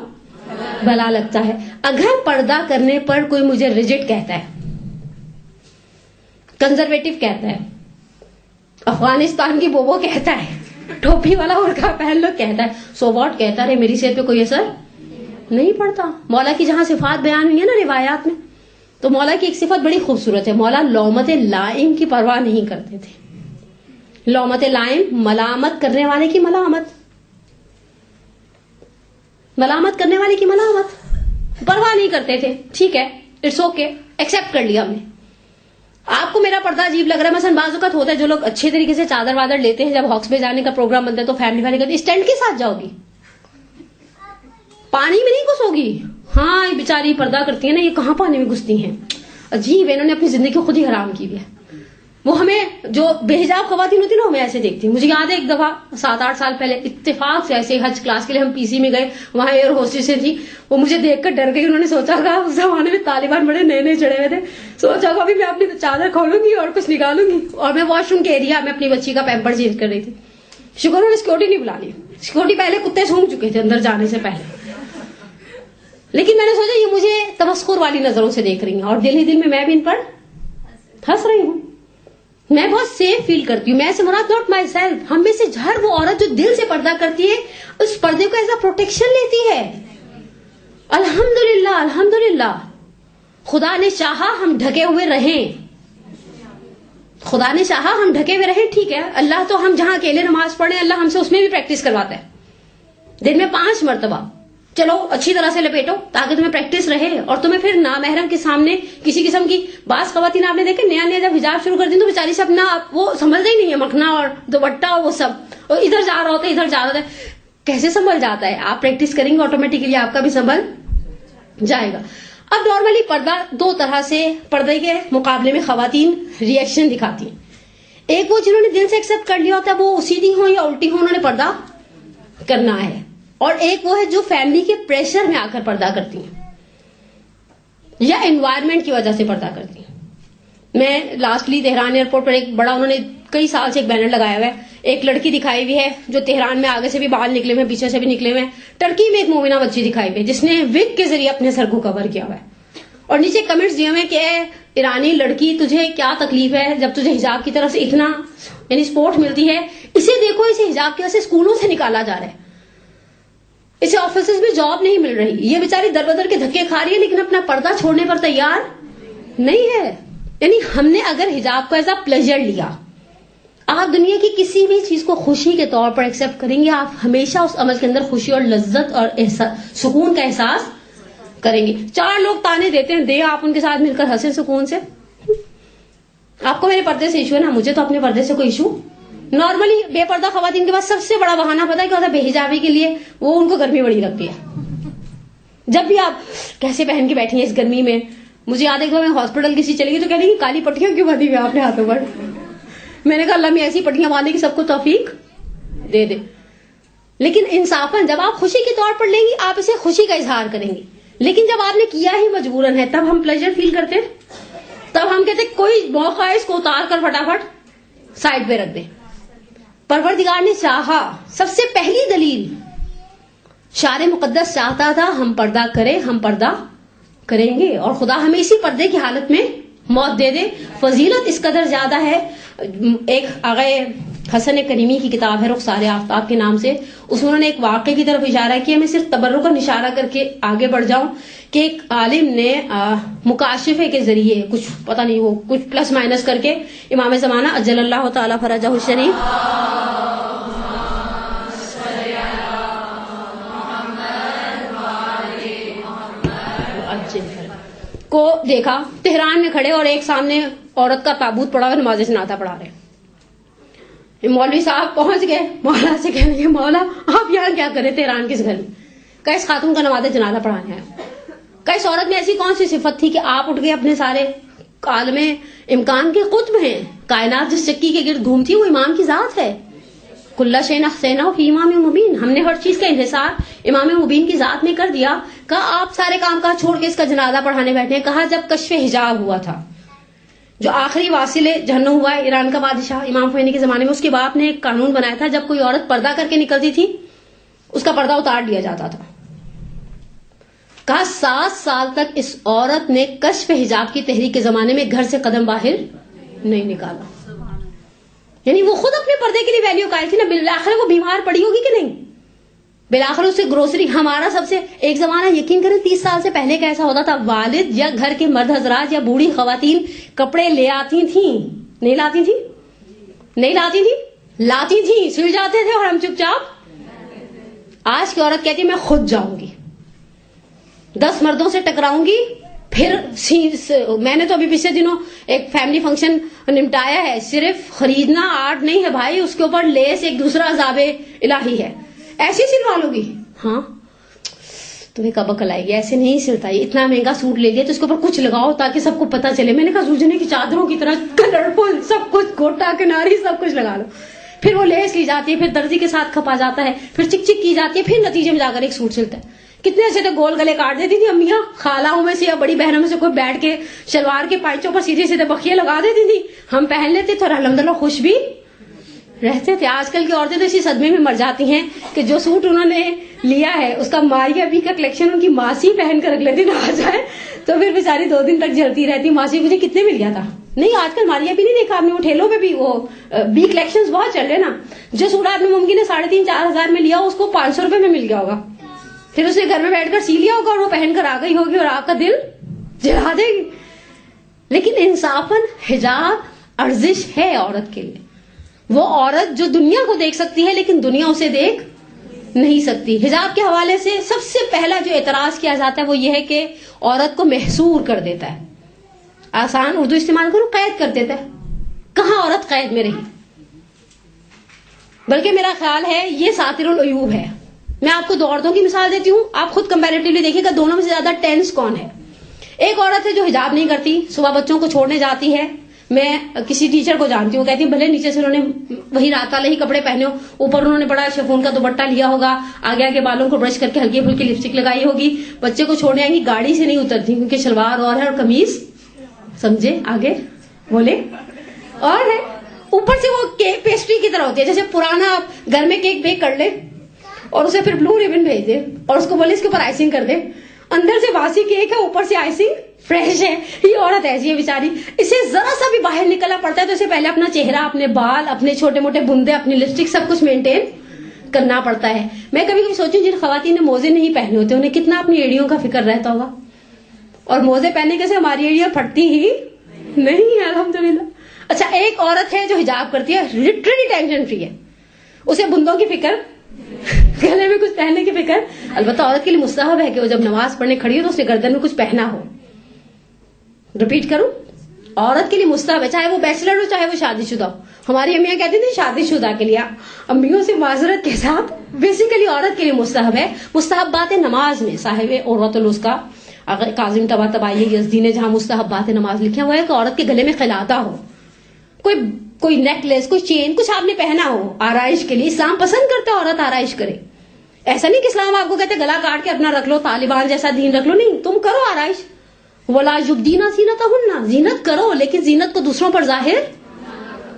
A: بھلا لگتا ہے. اگر پردہ کرنے پر کوئی مجھے ریجٹ کہتا ہے, کنزرویٹو کہتا ہے, افغانستان کی بوبو کہتا ہے, ٹوپی والا برقع پہن لو کہتا ہے, سو واٹ کہتا ہے, میری صحت پہ کوئی اثر نہیں پڑتا. مولا کی جہاں صفات بیان ہوئی ہے نا روایات میں, تو مولا کی ایک صفت بڑی خوبصورت ہے, مولا لومت لائم کی پرواہ نہیں کرتے تھے. لومت لائم, ملامت کرنے والے کی ملامت, ملامت کرنے والے کی ملامت, پرواہ نہیں کرتے تھے. ٹھیک ہے, اٹس اوکے, ایکسپٹ کر لیا ہم نے. آپ کو میرا پردہ عجیب لگ رہا ہے, مثلا بعض اوقات ہوتا ہے جو لوگ اچھے طریقے سے چادر وادر لیتے ہیں, جب ہاکس پہ جانے کا پروگرام بنتا ہے تو فیملی والے کہتے ہیں اسٹینڈ کے ساتھ جاؤ گی, پانی میں نہیں گھسو گی. ہاں یہ بیچاری پردہ کرتی ہیں نا, یہ کہاں پانی میں گھستی ہیں, عجیب ہے, انہوں نے اپنی زندگی خود ہی حرام کی ہوئی ہے. وہ ہمیں جو بے حجاب خواتین ہوتی ہیں نا, ہمیں ایسے دیکھتی ہیں. مجھے یاد ہے ایک دفعہ 7-8 سال پہلے اتفاق سے ایسے حج کلاس کے لیے ہم پی سی میں گئے, وہاں ایئر ہوسٹس تھی, وہ مجھے دیکھ کر ڈر گئی. انہوں نے سوچا ہوگا اس زمانے میں طالبان بڑے نئے نئے چڑھے ہوئے تھے, سوچا ہوگا ابھی میں اپنی چادر کھولوں گی اور کچھ نکالوں گی. اور میں واش روم کے ایریا میں اپنی بچی کا پیمپر چینج کر رہی تھی. شکر انہوں نے سیکورٹی نہیں بلا لی, سیکورٹی پہلے کتے سونگ چکے تھے اندر جانے سے پہلے. لیکن میں نے سوچا یہ مجھے تمسخر والی نظروں سے دیکھ رہی ہیں, اور دل ہی دل میں بھی ان پر ہنس رہی ہوں. میں بہت سیف فیل کرتی ہوں. میں سے مراد ناٹ مائی سیلف, ہم میں سے ہر وہ عورت جو دل سے پردہ کرتی ہے اس پردے کو ایز اے پروٹیکشن لیتی ہے. الحمدللہ الحمدللہ, خدا نے چاہا ہم ڈھکے ہوئے رہیں, خدا نے چاہا ہم ڈھکے ہوئے رہیں. ٹھیک ہے, اللہ تو ہم جہاں اکیلے نماز پڑھیں اللہ ہم سے اس میں بھی پریکٹس کرواتا ہے, دن میں 5 مرتبہ. چلو اچھی طرح سے لپیٹو تاکہ تمہیں پریکٹس رہے, اور تمہیں پھر نامحرم کے سامنے کسی قسم کی. بعض خواتین آپ نے دیکھے نیا نیا جب حجاب شروع کر دیں تو بیچاری سے اپنا وہ سنبھلتا ہی نہیں ہے, مکھنا اور دوپٹہ وہ سب, اور ادھر جا رہا ہوتا ہے ادھر جا رہا ہوتا ہے. کیسے سنبھل جاتا ہے؟ آپ پریکٹس کریں گے آٹومیٹکلی آپ کا بھی سنبھل جائے گا. اب نارملی پردہ 2 طرح سے پردے کے مقابلے میں خواتین ریئیکشن دکھاتی ہیں. ایک وہ جنہوں نے دل سے ایکسپٹ کر لیا ہوتا ہے, وہ سیدھی ہوں یا الٹی ہوں, انہوں نے پردہ کرنا ہے. اور ایک وہ ہے جو فیملی کے پریشر میں آ کر پردہ کرتی ہیں یا انوائرمنٹ کی وجہ سے پردہ کرتی ہیں. میں لاسٹلی تہران ایئرپورٹ پر ایک بڑا, انہوں نے کئی سال سے ایک بینر لگایا ہوا ہے, ایک لڑکی دکھائی ہوئی ہے جو تہران میں آگے سے بھی بال نکلے ہوئے ہیں, پیچھے سے بھی نکلے ہوئے ہیں. ٹرکی میں ایک مومنہ بچی دکھائی ہوئی ہے جس نے وگ کے ذریعے اپنے سر کو کور کیا ہوا ہے, اور نیچے کمنٹس دیے ہوئے ہیں کہ اے ایرانی لڑکی تجھے کیا تکلیف ہے جب تجھے حجاب کی طرف سے اتنا یعنی سپورٹ ملتی ہے, اسے دیکھو اسے حجاب کی وجہ سے اسکولوں سے نکالا جا رہا ہے, اسے آفیسز میں جاب نہیں مل رہی, یہ بیچاری در بدر کے دھکے کھا رہی ہے لیکن اپنا پردہ چھوڑنے پر تیار نہیں ہے. یعنی ہم نے اگر حجاب کو ایز اے پلیجر لیا, آپ دنیا کی کسی بھی چیز کو خوشی کے طور پر ایکسپٹ کریں گے, آپ ہمیشہ اس عمل کے اندر خوشی اور لذت اور سکون کا احساس کریں گے. 4 لوگ تانے دیتے ہیں, دے آپ ان کے ساتھ مل کر ہنسے سکون سے. آپ کو میرے پردے سے ایشو ہے نا, مجھے تو اپنے پردے سے کوئی ایشو. نارملی بے پردہ خواتین کے پاس سب سے بڑا بہانہ پتا ہے کیا ہوتا ہے؟ بے حجابی کے لیے وہ ان کو گرمی بڑی لگتی ہے. جب بھی آپ کیسے پہن کے بیٹھی ہیں اس گرمی میں. مجھے یاد ہے کہ میں ہاسپٹل کسی چلی گئی تو کہہ رہی کالی پٹیاں کیوں باندھی ہوئی آپ نے ہاتھوں پر. میں نے کہا اللہ میں ایسی پٹیاں باندھے کہ سب کو توفیق دے دے. لیکن انصافاً جب آپ خوشی کے طور پر لیں گی آپ اسے خوشی کا اظہار کریں گی, لیکن جب آپ نے کیا ہی مجبوراً ہے تب ہم پلیجر فیل کرتے ہیں, تب ہم کہتے کوئی موقع ہے اس کو اتار کر فٹافٹ سائڈ پہ رکھ دیں. پروردگار نے چاہا, سب سے پہلی دلیل شارع مقدس چاہتا تھا ہم پردہ کریں, ہم پردہ کریں گے, اور خدا ہمیں اسی پردے کی حالت میں موت دے دے. فضیلت اس قدر زیادہ ہے. ایک آغائے حسن کریمی کی کتاب ہے رخسار آفتاب کے نام سے, اس میں انہوں نے ایک واقعے کی طرف اشارہ کیا. میں صرف تبرکاً اشارہ کر کے آگے بڑھ جاؤں کہ ایک عالم نے مکاشفے کے ذریعے کچھ پتہ نہیں وہ کچھ پلس مائنس کر کے امام زمانہ اجل اللہ تعالی فرجہ الشریف کو دیکھا تہران میں کھڑے اور ایک سامنے عورت کا تابوت پڑا ہوا نماز جنازہ پڑھا رہے. مولوی صاحب پہنچ گئے, مولا سے کہنے لگے مولا آپ یہاں کیا کریں تہران کس گھر میں؟ کہ اس خاتون کا نماز جنازہ پڑھانے آیا. کہ اس عورت میں ایسی کون سی صفت تھی کہ آپ اٹھ گئے اپنے سارے عالم امکان کے قطب ہیں, کائنات جس چکی کے گرد گھومتی ہے وہ امام کی ذات ہے. کلّ شیء احصیناہ فی امام مبین, ہم نے ہر چیز کا انحصار امام مبین کی ذات میں کر دیا. کہا آپ سارے کام کاج چھوڑ کے اس کا جنازہ پڑھانے بیٹھے ہیں. کہا جب کشف حجاب ہوا تھا, جو آخری واصل جہنم ہوا ہے ایران کا بادشاہ امام خمینی کے زمانے میں, اس کے باپ نے ایک قانون بنایا تھا جب کوئی عورت پردہ کر کے نکلتی تھی اس کا پردہ اتار دیا جاتا تھا. کہا 7 سال تک اس عورت نے کشف حجاب کی تحریک کے زمانے میں گھر سے قدم باہر نہیں نکالا. یعنی وہ خود اپنے پردے کے لیے ویلیو قائل تھی نا. بالآخر وہ بیمار پڑی ہوگی کہ نہیں, بالآخر اسے گروسری. ہمارا سب سے ایک زمانہ یقین کریں 30 سال سے پہلے کا ایسا ہوتا تھا, والد یا گھر کے مرد حضرات یا بوڑھی خواتین کپڑے لے آتی تھیں, نہیں لاتی تھی, نہیں لاتی تھی, لاتی تھی, سل جاتے تھے اور ہم چپ چاپ. آج کی عورت کہتی ہے میں خود جاؤں گی, 10 مردوں سے ٹکراؤں گی, پھر میں نے تو ابھی پچھلے دنوں ایک فیملی فنکشن نمٹایا ہے, صرف خریدنا آرٹ نہیں ہے بھائی, اس کے اوپر لیس ایک دوسرا عذاب الہی ہے. ایسے سلوا لو گی؟ ہاں تمہیں کب عقل آئے گی, ایسے نہیں سلتا. یہ اتنا مہنگا سوٹ لے لیا تو اس کے اوپر کچھ لگاؤ تاکہ سب کو پتا چلے. میں نے کہا زلجھنے کی چادروں کی طرح کلرفل سب کچھ, گوٹا کناری سب کچھ لگا لو. پھر وہ لیس لی جاتی ہے, پھر درزی کے ساتھ کھپا جاتا ہے, پھر چک چک کی جاتی ہے, پھر نتیجے میں جا کر ایک سوٹ سلتا ہے. کتنے اچھے تو گول گلے کاٹ دیتی تھی امیاں, خالہوں میں سے یا بڑی بہنوں میں سے کوئی بیٹھ کے شلوار کے پائچوں پر سیدھے سیدھے بخیے لگا دیتی تھی, ہم پہن لیتے تھے اور الحمدللہ خوش بھی رہتے تھے. آج کل کی عورتیں تو اسی صدمے میں مر جاتی ہیں کہ جو سوٹ انہوں نے لیا ہے اس کا ماریا بی کا کلیکشن ان کی ماسی پہن کر اگلے دن آ جائے تو پھر بیچاری 2 دن تک جلتی رہتی, ماسی مجھے کتنے مل گیا تھا. نہیں آج کل ماریا بھی نہیں دیکھا آپ نے, وہ ٹھیلوں پہ بھی وہ بی کلیکشن بہت چل رہے نا. جو سوٹ آپ نے ممکن ہے 3,500-4 ہزار میں لیا, اس کو 500 روپے میں مل گیا ہوگا, پھر اس نے گھر میں بیٹھ کر سی لیا ہوگا اور وہ پہن کر آ گئی ہوگی اور آپ کا دل جلا دے گی. لیکن انصافاً حجاب ارزش ہے عورت کے لیے. وہ عورت جو دنیا کو دیکھ سکتی ہے لیکن دنیا اسے دیکھ نہیں سکتی. حجاب کے حوالے سے سب سے پہلا جو اعتراض کیا جاتا ہے وہ یہ ہے کہ عورت کو محصور کر دیتا ہے. آسان اردو استعمال کرو, قید کر دیتا ہے. کہاں عورت قید میں رہی؟ بلکہ میرا خیال ہے یہ ساتر العیوب ہے. میں آپ کو 2 عورتوں کی مثال دیتی ہوں, آپ خود کمپیریٹیولی دیکھیے گا دونوں میں سے زیادہ ٹینس کون ہے. ایک عورت ہے جو حجاب نہیں کرتی, صبح بچوں کو چھوڑنے جاتی ہے. میں کسی ٹیچر کو جانتی ہوں, کہتی ہوں بھلے نیچے سے انہوں نے وہی رات والے ہی کپڑے پہنے ہو, اوپر انہوں نے بڑا شفون کا دوپٹہ لیا ہوگا, آگے آگے بالوں کو برش کر کے ہلکی پھلکی لپسٹک لگائی ہوگی, بچے کو چھوڑنے آئیں گی, گاڑی سے نہیں اترتی کیونکہ شلوار اور ہے اور قمیض سمجھے آگے بولے اور ہے, اوپر سے وہ کیک پیسٹری کی طرح ہوتی ہے, جیسے پرانا آپ گھر میں کیک بیک کر لے اور اسے پھر بلو ریبن بھیج دے اور اس کو بولے اس کے اوپر آئسنگ کر دے, اندر سے باسی کیک ہے اوپر سے آئسنگ فریش ہے. یہ عورت ایسی ہے بیچاری, اسے ذرا سا بھی باہر نکلنا پڑتا ہے تو اسے پہلے اپنا چہرہ, اپنے بال, اپنے چھوٹے موٹے بندے, اپنی لپسٹک سب کچھ مینٹین کرنا پڑتا ہے. میں کبھی کبھی سوچوں جن خواتین نے موزے نہیں پہنے ہوتے انہیں کتنا اپنی ایڑیوں کا فکر رہتا ہوگا, اور موزے پہننے کے سے ہماری ایڑیاں پھٹتی ہی نہیں ہے الحمدللہ. اچھا ایک عورت ہے جو حجاب کرتی ہے, لٹرلی ٹینشن فری ہے, اسے بندوں کی فکر, گلے میں کچھ پہننے کی فکر. البتہ عورت کے لیے مستحب ہے کہ وہ جب نماز پڑھنے کھڑی ہو تو اس نے گردن میں کچھ پہنا ہو. رپیٹ کروں, عورت کے لیے مستحب ہے, چاہے وہ بیچلر ہو چاہے وہ شادی شدہ ہو. ہماری امیاں کہتی تھیں شادی شدہ کے لیے, امیوں سے معذرت کے ساتھ بیسیکلی عورت کے لیے مستحب ہے. مستحب بات نماز میں صاحب عروۃ الوثقی کاظم طباطبائی یزدی نے جہاں مستحب بات نماز لکھا ہوا ہے کہ عورت کے گلے میں خلاتا ہو, کوئی نیکلیس, کوئی چین, کچھ آپ نے پہنا ہو آرائش کے لیے. اسلام پسند کرتا ہے عورت آرائش کرے. ایسا نہیں کہ اسلام آپ کو کہتے گلا کاٹ کے اپنا رکھ لو, طالبان جیسا دین رکھ لو, نہیں, تم کرو آرائش. وَلَا يُبْدِينَ زِينَتَهُنَّ, زینت کرو لیکن زینت کو دوسروں پر ظاہر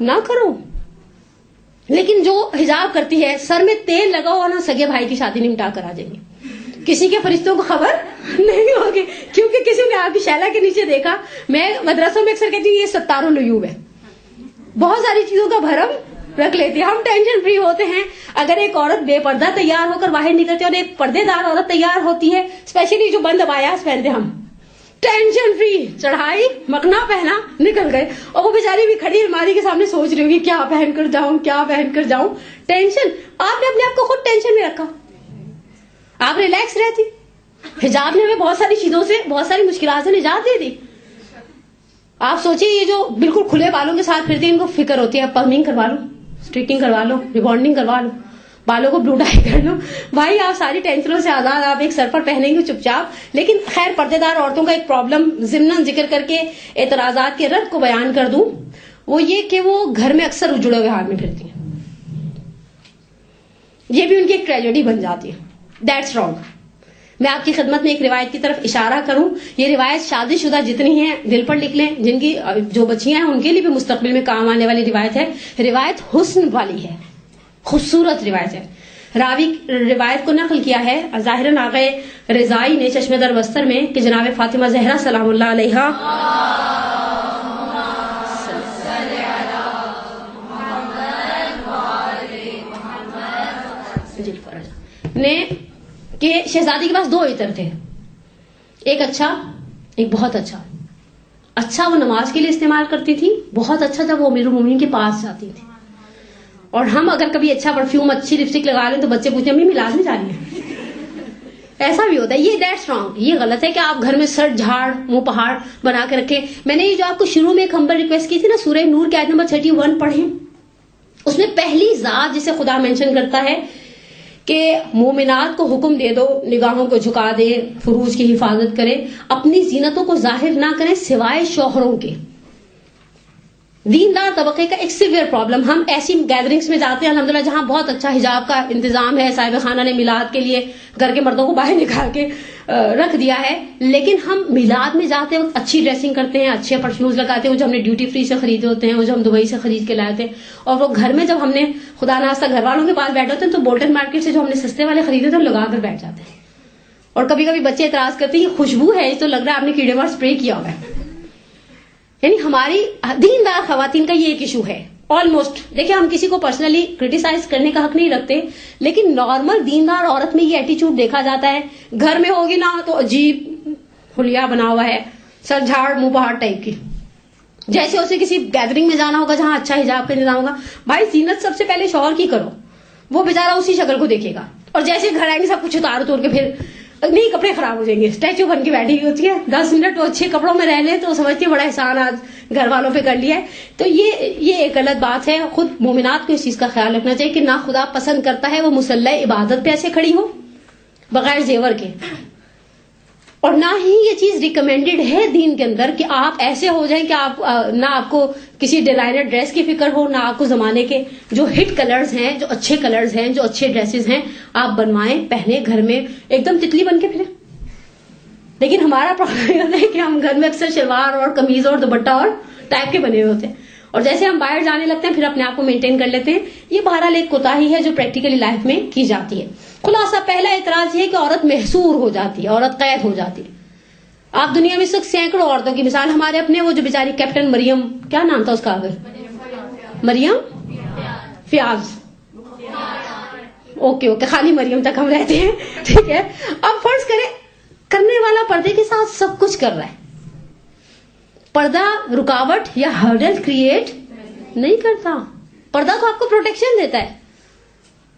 A: نہ کرو. لیکن جو حجاب کرتی ہے سر میں تیل لگاؤ اور نہ سگے بھائی کی شادی نمٹا کر آ جائیں گے, کسی کے فرشتوں کو خبر نہیں ہوگی کیونکہ کسی نے آپ کی شیلا کے نیچے دیکھا. میں مدرسوں میں اکثر کہتی ہوں یہ 17 العیوب ہے, بہت ساری چیزوں کا بھرم رکھ لیتے ہیں. ہم ٹینشن فری ہوتے ہیں. اگر ایک عورت بے پردہ تیار ہو کر باہر نکلتی ہے اور ایک پردے دار عورت تیار ہوتی ہے, اسپیشلی جو بند ابایاس پہنتے, ہم ٹینشن فری, چڑھائی مکنا پہنا نکل گئے, اور وہ بیچاری بھی کھڑی الماری کے سامنے سوچ رہی ہوگی کیا پہن کر جاؤں, کیا پہن کر جاؤں. ٹینشن, آپ نے اپنے آپ کو خود ٹینشن میں رکھا. آپ ریلیکس رہتی, حجاب نے ہمیں بہت ساری چیزوں سے, بہت ساری مشکلات سے نجات دے دی. آپ سوچیے یہ جو بالکل کھلے بالوں کے ساتھ پھرتے ہیں, ان کو فکر ہوتی ہے پرمنگ کروا لو, اسٹریٹنگ کروا لو, ریبانڈنگ کروا لو, بالوں کو بلو ڈائی کر لو. بھائی آپ ساری ٹینشنوں سے آزاد, آپ ایک سر پر پہنیں گے چپ چاپ. لیکن خیر پردے دار عورتوں کا ایک پرابلم ضمن ذکر کر کے اعتراضات کے رد کو بیان کر دوں, وہ یہ کہ وہ گھر میں اکثر اجڑے ہوئے حال میں پھرتی ہیں. یہ بھی ان کی ایک ٹریجڈی بن جاتی ہے. That's wrong. میں آپ کی خدمت میں ایک روایت کی طرف اشارہ کروں. یہ روایت شادی شدہ جتنی ہیں دل پر لکھ لیں, جن کی جو بچیاں ہیں ان کے لیے بھی مستقبل میں کام آنے والی روایت ہے. روایت حسن والی ہے, خوبصورت روایت ہے. راوی روایت کو نقل کیا ہے ظاہراً آقا رضائی نے چشمہ در بستر میں کہ جناب فاطمہ زہرا سلام اللہ علیہا نے کہ شہزادی کے پاس 2 عطر تھے, ایک اچھا ایک بہت اچھا. اچھا وہ نماز کے لیے استعمال کرتی تھی, بہت اچھا جب وہ امیر المومنین کے پاس جاتی تھی. اور ہم اگر کبھی اچھا پرفیوم اچھی لپسٹک لگا لیں تو بچے پوچھیں امی ملاز میں جا رہی ہیں. ایسا بھی ہوتا ہے. یہ دیٹس رانگ. یہ غلط ہے کہ آپ گھر میں سر جھاڑ منہ پہاڑ بنا کے رکھیں. میں نے یہ جو آپ کو شروع میں ایک ہمبل ریکویسٹ کی تھی نا, سورہ نور کی آیت نمبر 31 پڑھیں. اس میں پہلی ذات جسے خدا مینشن کرتا ہے کہ مومنات کو حکم دے دو نگاہوں کو جھکا دے, فروج کی حفاظت کرے, اپنی زینتوں کو ظاہر نہ کریں سوائے شوہروں کے. دیندار طبقے کا ایک سیویئر پرابلم. ہم ایسی گیدرنگز میں جاتے ہیں الحمدللہ جہاں بہت اچھا حجاب کا انتظام ہے, صاحب خانہ نے میلاد کے لیے گھر کے مردوں کو باہر نکال کے رکھ دیا ہے, لیکن ہم میلاد میں جاتے وقت اچھی ڈریسنگ کرتے ہیں, اچھے پرفیومز لگاتے ہیں, وہ جو ہم نے ڈیوٹی فری سے خریدے ہوتے ہیں, وہ جو ہم دبئی سے خرید کے لائے تھے, اور وہ گھر میں جب ہم نے خدا ناستہ گھر والوں کے پاس بیٹھے ہوتے ہیں تو بولٹن مارکیٹ سے جو ہم نے سستے والے خریدے تھے ہم لگا کر بیٹھ جاتے ہیں. اور کبھی کبھی بچے اعتراض کرتے ہیں یہ خوشبو ہے, تو لگ رہا ہے آپ نے کیڑے مار اسپرے کیا ہوا ہے. یعنی ہماری دیندار خواتین کا یہ ایک ایشو ہے آلموسٹ. دیکھیں ہم کسی کو پرسنلی کرٹیسائز کرنے کا حق نہیں رکھتے, لیکن نارمل دیندار عورت میں یہ ایٹیچیوڈ دیکھا جاتا ہے. گھر میں ہوگی نا تو عجیب حلیہ بنا ہوا ہے, سر جھاڑ منہ پہاڑ ٹائپ کی, جیسے اسے کسی گیدرنگ میں جانا ہوگا جہاں اچھا حجاب کا انتظام ہوگا. بھائی زینت سب سے پہلے شوہر کی کرو, وہ بیچارہ اسی شکل کو دیکھے گا, اور جیسے گھر آئیں گے سب کچھ اتار توڑ کے پھر نہیں کپڑے خراب ہو جائیں گے, اسٹیچو بن کے بیٹھی ہوئی ہوتی ہے. 10 منٹ وہ اچھے کپڑوں میں رہ لے تو سمجھتی ہے بڑا احسان آج گھر والوں پہ کر لیا ہے. تو یہ ایک غلط بات ہے. خود مومنات کو اس چیز کا خیال رکھنا چاہیے کہ نہ خدا پسند کرتا ہے وہ مسلح عبادت پہ ایسے کھڑی ہو بغیر زیور کے, اور نہ ہی یہ چیز ریکمینڈڈ ہے دین کے اندر کہ آپ ایسے ہو جائیں کہ آپ نہ آپ کو کسی ڈیزائنر ڈریس کی فکر ہو, نہ آپ کو زمانے کے جو ہٹ کلرز ہیں, جو اچھے کلرز ہیں, جو اچھے ڈریسز ہیں آپ بنوائیں, پہنے, گھر میں ایک دم تتلی بن کے پھریں. لیکن ہمارا پرابلم یہ ہے کہ ہم گھر میں اکثر شلوار اور قمیض اور دوپٹہ اور ٹائپ کے بنے ہوئے ہوتے ہیں, اور جیسے ہم باہر جانے لگتے ہیں پھر اپنے آپ کو مینٹین کر لیتے ہیں. یہ بہرحال ایک کوتاہی ہے جو پریکٹیکلی لائف میں کی جاتی ہے. خلاصہ پہلا اعتراض یہ ہے کہ عورت محصور ہو جاتی ہے, عورت قید ہو جاتی ہے. آپ دنیا میں اس وقت سینکڑوں عورتوں کی مثال, ہمارے اپنے وہ جو بیچاری کیپٹن مریم, کیا نام تھا اس کا, اگر مریم فیاض, اوکے خالی مریم تک ہم رہتے ہیں, ٹھیک ہے. اب فرض کریں کرنے والا پردے کے ساتھ سب کچھ کر رہا ہے, پردہ رکاوٹ یا ہرڈل کریٹ نہیں کرتا. پردہ تو آپ کو پروٹیکشن دیتا ہے,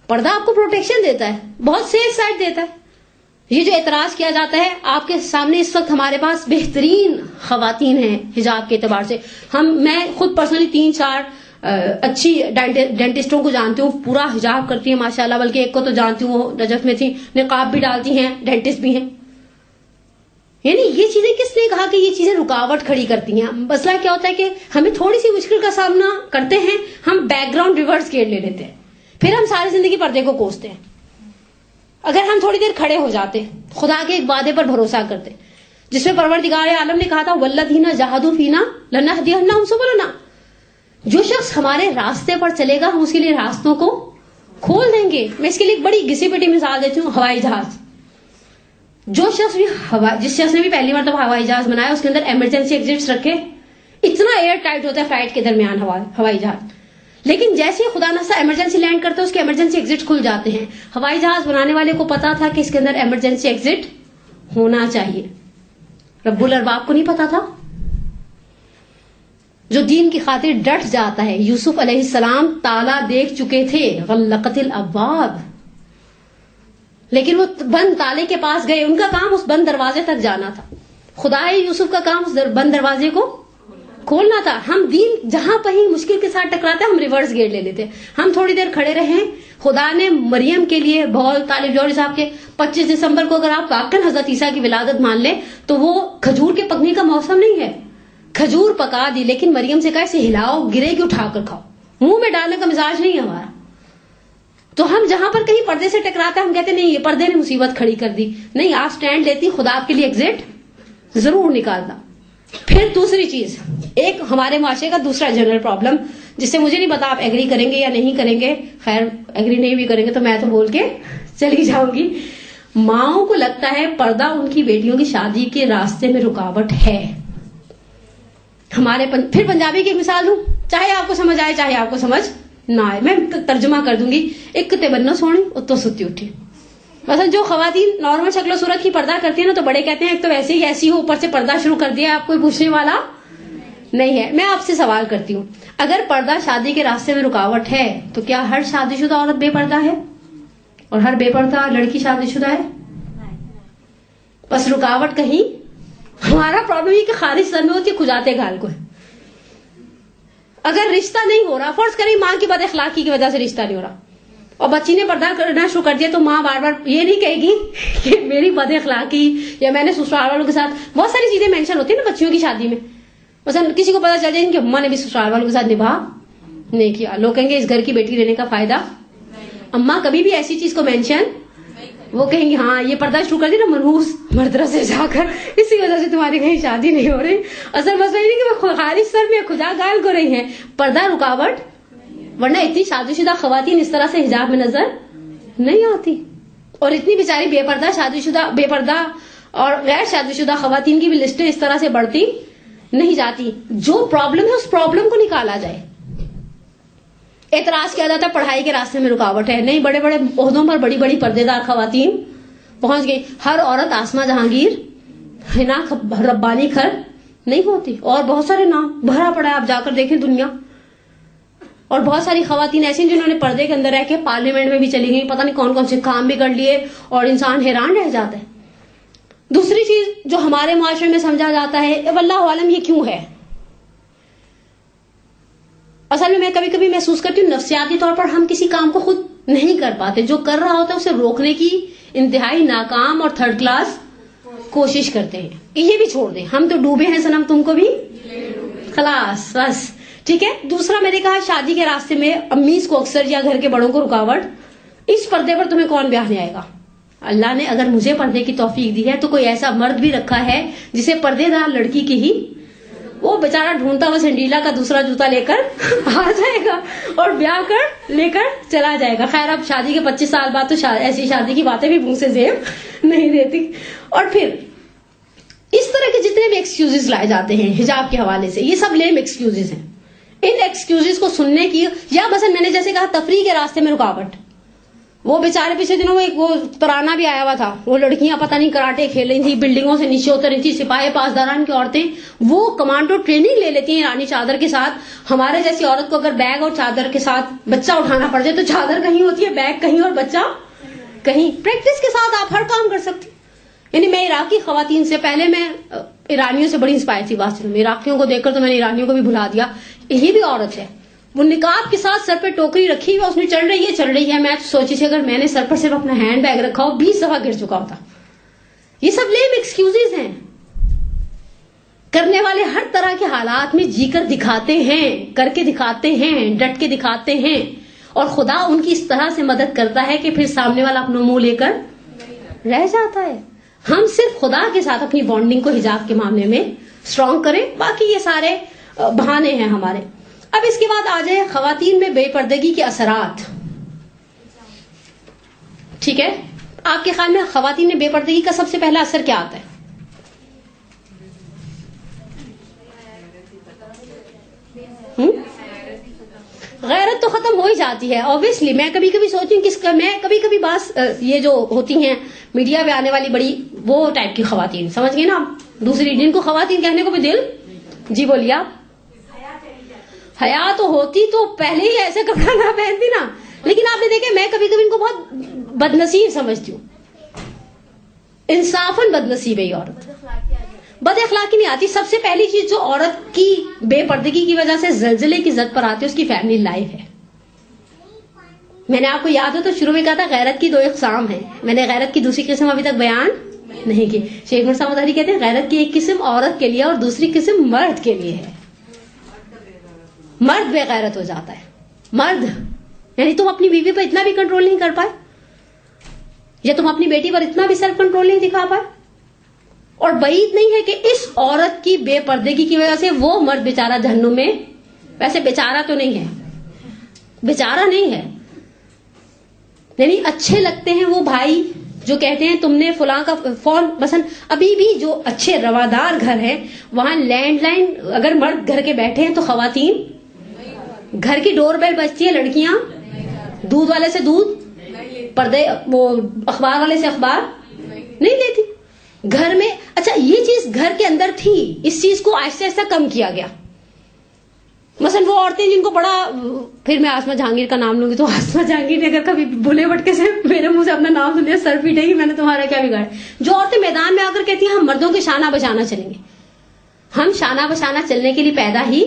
A: پردہ آپ کو پروٹیکشن دیتا ہے, بہت سیف سائڈ دیتا ہے. یہ جو اعتراض کیا جاتا ہے آپ کے سامنے, اس وقت ہمارے پاس بہترین خواتین ہیں حجاب کے اعتبار سے. میں خود پرسنلی 3-4 اچھی ڈینٹسٹوں کو جانتی ہوں, پورا حجاب کرتی ہیں ماشاءاللہ, بلکہ ایک کو تو جانتی ہوں وہ نجف میں تھی, نقاب بھی ڈالتی ہیں, ڈینٹسٹ بھی ہیں. یعنی یہ چیزیں کس نے کہا کہ یہ چیزیں رکاوٹ کھڑی کرتی ہیں. مسئلہ کیا ہوتا ہے کہ ہمیں تھوڑی سی مشکل کا سامنا کرتے ہیں, ہم بیک گراؤنڈ ریورس گیئر لے لیتے ہیں, پھر ہم ساری زندگی پردے کو کوستے ہیں. اگر ہم تھوڑی دیر کھڑے ہو جاتے, خدا کے ایک وعدے پر بھروسہ کرتے جس میں پروردگار عالم نے کہا تھا والذین جاہدوا فینا لنہدینہم سبلنا, جو شخص ہمارے راستے پر چلے گا ہم اس کے لیے راستوں کو کھول دیں گے. میں اس کے لیے ایک بڑی گھسی پٹی مثال دیتی ہوں, ہوائی جہاز. جو شخص بھی جس شخص نے بھی پہلی بار تب ہوائی جہاز بنایا اس کے اندر ایمرجنسی ایگزٹس رکھے, اتنا ایئر ٹائٹ ہوتا ہے فلائٹ کے درمیان ہوائی جہاز, لیکن جیسے خدا نخواستہ ایمرجنسی لینڈ کرتے اس کے ایمرجنسی ایگزٹ کھل جاتے ہیں. ہوائی جہاز بنانے والے کو پتا تھا کہ اس کے اندر ایمرجنسی ایگزٹ ہونا چاہیے, رب الارباب کو نہیں پتا تھا. جو دین کی خاطر ڈٹ جاتا ہے, یوسف علیہ السلام تالا دیکھ چکے تھے, غلقت الابواب, لیکن وہ بند تالے کے پاس گئے, ان کا کام اس بند دروازے تک جانا تھا. خدا یوسف کا کام اس بند دروازے کو کھولنا تھا. ہم دین جہاں کہیں مشکل کے ساتھ ٹکراتے ہم ریورس گیٹ لے لیتے. ہم تھوڑی دیر کھڑے رہیں. خدا نے مریم کے لیے بہت طالب جوڑی صاحب کے 25 دسمبر کو اگر آپ واقعا حضرت عیسیٰ کی ولادت مان لیں تو وہ کھجور کے پکنے کا موسم نہیں ہے. کھجور پکا دی, لیکن مریم سے کہا اسے ہلاؤ, گرے کہ اٹھا کر کھاؤ. منہ میں ڈالنے کا مزاج نہیں ہے ہمارا. تو ہم جہاں پر کہیں پردے سے ٹکراتے ہیں ہم کہتے نہیں یہ پردے نے مصیبت کھڑی کر دی. نہیں, آپ سٹینڈ لیتی, خدا آپ کے لیے ایگزٹ ضرور نکالتا. پھر دوسری چیز, ایک ہمارے معاشرے کا دوسرا جنرل پرابلم جس سے مجھے نہیں پتا آپ ایگری کریں گے یا نہیں کریں گے, خیر ایگری نہیں بھی کریں گے تو میں تو بول کے چلی جاؤں گی. ماؤں کو لگتا ہے پردہ ان کی بیٹیوں کی شادی کے راستے میں رکاوٹ ہے. ہمارے پھر پنجابی کی ایک مثال دوں, چاہے آپ کو سمجھ آئے چاہے آپ کو سمجھ نہ آئے, میں ترجمہ کر دوں گی. ایک تے بننا سونی اتو ستی اٹھی. مثلا جو خواتین نارمل شکل و صورت کی پردہ کرتی ہیں نا تو بڑے کہتے ہیں ایک تو ویسے ہی ایسی ہو, اوپر سے پردہ شروع کر دیا, آپ کوئی پوچھنے والا نہیں ہے. میں آپ سے سوال کرتی ہوں, اگر پردہ شادی کے راستے میں رکاوٹ ہے تو کیا ہر شادی شدہ عورت بے پردہ ہے اور ہر بے پردہ لڑکی شادی شدہ ہے؟ بس رکاوٹ کہیں ہمارا پرابلم یہ کہ خارج سر میں ہوتی ہے, کھجاتے گال کو ہے. اگر رشتہ نہیں ہو رہا, فرض کریں ماں کی بد اخلاقی کی وجہ سے رشتہ نہیں ہو رہا اور بچی نے پردہ کرنا شروع کر دیا, تو ماں بار بار یہ نہیں کہے گی کہ میری بد اخلاقی یا میں نے سسرال والوں کے ساتھ, بہت ساری چیزیں مینشن ہوتی ہیں نا بچیوں کی شادی میں. مثلا کسی کو پتا چل جائے کہ اماں نے بھی سسرال والوں کے ساتھ نبھا نہیں کیا, لوگ کہیں گے اس گھر کی بیٹی رہنے کا فائدہ. اماں کبھی بھی ایسی چیز کو مینشن, وہ کہیں گے ہاں یہ پردہ شروع کر دی نا منحوس مدرسے جا کر, اسی وجہ سے تمہاری کہیں شادی نہیں ہو رہی. اصل مسئلہ یہ نہیں کہ وہ خارج سر میں خدا گال کو رہی ہیں, پردہ رکاوٹ, ورنہ اتنی شادی شدہ خواتین اس طرح سے حجاب میں نظر نہیں آتی. اور اتنی بیچاری بے پردہ شادی شدہ, بے پردہ اور غیر شادی شدہ خواتین کی بھی لسٹیں اس طرح سے بڑھتی نہیں جاتی. جو پرابلم ہے اس پرابلم کو نکالا جائے. اعتراض کیا جاتا ہے پڑھائی کے راستے میں رکاوٹ ہے. نہیں, بڑے بڑے عہدوں پر بڑی بڑی پردے دار خواتین پہنچ گئی. ہر عورت آسمہ جہانگیر, حنا ربانی کھر نہیں ہوتی, اور بہت سارے نام بھرا پڑا ہے, آپ جا کر دیکھیں دنیا. اور بہت ساری خواتین ایسی جنہوں نے پردے کے اندر رہ کے پارلیمنٹ میں بھی چلی گئی, پتہ نہیں کون کون سے کام بھی کر لیے, اور انسان حیران رہ جاتا ہے. دوسری چیز جو ہمارے معاشرے میں سمجھا جاتا ہے, واللہ عالم یہ کیوں ہے, اصل میں کبھی کبھی محسوس کرتی ہوں نفسیاتی طور پر ہم کسی کام کو خود نہیں کر پاتے, جو کر رہا ہوتا ہے اسے روکنے کی انتہائی ناکام اور تھرڈ کلاس کوشش کرتے ہیں. یہ بھی چھوڑ دیں, ہم تو ڈوبے ہیں سنم, تم کو بھی خلاص بس ٹھیک ہے. دوسرا میں نے کہا شادی کے راستے میں امیز کو اکثر یا گھر کے بڑوں کو رکاوٹ, اس پردے پر تمہیں کون بیاہ نہیں آئے گا. اللہ نے اگر مجھے پردے کی توفیق دی ہے تو کوئی ایسا مرد بھی رکھا ہے جسے پردے دار لڑکی کی ہی, وہ بیچارہ ڈھونڈتا ہوا سینڈیلا کا دوسرا جوتا لے کر آ جائے گا اور بیاہ کر لے کر چلا جائے گا. خیر اب شادی کے 25 سال بعد تو ایسی شادی کی باتیں بھی منہ سے زیب نہیں دیتی. اور پھر اس طرح کے جتنے بھی ایکسکیوزز لائے جاتے ہیں حجاب کے حوالے سے, یہ سب لیم ایکسکیوزز ہیں. ان ایکسکیوزز کو سننے کی, یا مثلا میں نے جیسے کہا تفریح کے راستے میں رکاوٹ, وہ بیچارے پچھلے دنوں میں وہ ترانہ بھی آیا ہوا تھا, وہ لڑکیاں پتہ نہیں کراٹے کھیل رہی تھی, بلڈنگوں سے نیچے اتر رہی تھی, سپاہی پاسداران کی عورتیں وہ کمانڈو ٹریننگ لے لیتی ہیں رانی چادر کے ساتھ. ہمارے جیسی عورت کو اگر بیگ اور چادر کے ساتھ بچہ اٹھانا پڑ جائے تو چادر کہیں ہوتی ہے, بیگ کہیں اور بچہ کہیں. پریکٹس کے ساتھ آپ ہر کام کر سکتے. یعنی میں عراقی خواتین سے, پہلے میں ایرانیوں سے بڑی انسپائر تھی بات میں, عراقیوں کو دیکھ کر تو میں نے ایرانیوں کو بھی بھلا دیا. یہ بھی عورت ہے, وہ نقاب کے ساتھ سر پہ ٹوکری رکھی ہوئی, اس نے چل رہی ہے. میں سوچی تھی اگر میں نے سر پر صرف اپنا ہینڈ بیگ رکھا ہو 20 دفعہ گر چکا ہوتا. یہ سب لیم ایکسکیوزز ہیں. کرنے والے ہر طرح کے حالات میں جی کر دکھاتے ہیں, کر کے دکھاتے ہیں, ڈٹ کے دکھاتے ہیں, اور خدا ان کی اس طرح سے مدد کرتا ہے کہ پھر سامنے والا اپنا منہ لے کر رہ جاتا ہے. ہم صرف خدا کے ساتھ اپنی بانڈنگ کو حجاب کے معاملے میں اسٹرانگ کریں, باقی یہ سارے بہانے ہیں ہمارے. اب اس کے بعد آ جائے خواتین میں بے پردگی کے اثرات. ٹھیک ہے, آپ کے خیال میں خواتین میں بے پردگی کا سب سے پہلا اثر کیا آتا ہے؟ غیرت تو ختم ہو ہی جاتی ہے obviously. میں کبھی کبھی سوچتی ہوں میں کبھی کبھی بس یہ جو ہوتی ہیں میڈیا پہ آنے والی بڑی وہ ٹائپ کی خواتین, سمجھ گئے نا آپ, دوسری جن کو خواتین کہنے کو بھی دل, جی بولیے آپ, حیا تو ہوتی تو پہلے ہی ایسے کپڑا نہ پہنتی نا. لیکن آپ نے دیکھا میں کبھی کبھی ان کو بہت بد نصیب سمجھتی ہوں. انصافاً بدنصیب ہے یہ عورت. بد اخلاقی نہیں آتی. سب سے پہلی چیز جو عورت کی بے پردگی کی وجہ سے زلزلے کی زد پر آتی ہے اس کی فیملی لائف ہے. میں نے آپ کو یاد ہو تو شروع میں کہا تھا غیرت کی 2 اقسام ہیں. میں نے غیرت کی دوسری قسم ابھی تک بیان نہیں کی. شیخ مرزا مطہری کہتے ہیں غیرت کی ایک قسم عورت کے لیے اور دوسری قسم مرد کے لیے ہے. مرد بے غیرت ہو جاتا ہے. مرد یعنی تم اپنی بیوی پر اتنا بھی کنٹرول نہیں کر پائے, یا تم اپنی بیٹی پر اتنا بھی سیلف کنٹرول نہیں دکھا پائے. اور بعید نہیں ہے کہ اس عورت کی بے پردگی کی وجہ سے وہ مرد بیچارہ جہنم میں, ویسے بیچارہ تو نہیں ہے, بیچارہ نہیں ہے, یعنی اچھے لگتے ہیں وہ بھائی جو کہتے ہیں تم نے فلاں کا فون. مثلا ابھی بھی جو اچھے روادار گھر ہیں وہاں لینڈ لائن اگر مرد گھر کے بیٹھے ہیں تو خواتین, گھر کی ڈور بیل بجتی ہے لڑکیاں دودھ والے سے دودھ, پردے وہ اخبار والے سے اخبار نہیں لیتی گھر میں. اچھا یہ چیز گھر کے اندر تھی, اس چیز کو آہستہ آہستہ کم کیا گیا. مثلا وہ عورتیں جن کو بڑا, پھر میں آسما جہانگیر کا نام لوں گی تو آسما جہانگیر نے اگر کبھی بھولے بٹکے سے میرے منہ سے اپنا نام سن لیا سر پیٹے گی, میں نے تمہارا کیا بگاڑا. جو عورتیں میدان میں آ کر کہتی ہیں ہم مردوں کے شانہ بشانہ چلیں گے. ہم شانہ بشانہ چلنے کے لیے پیدا ہی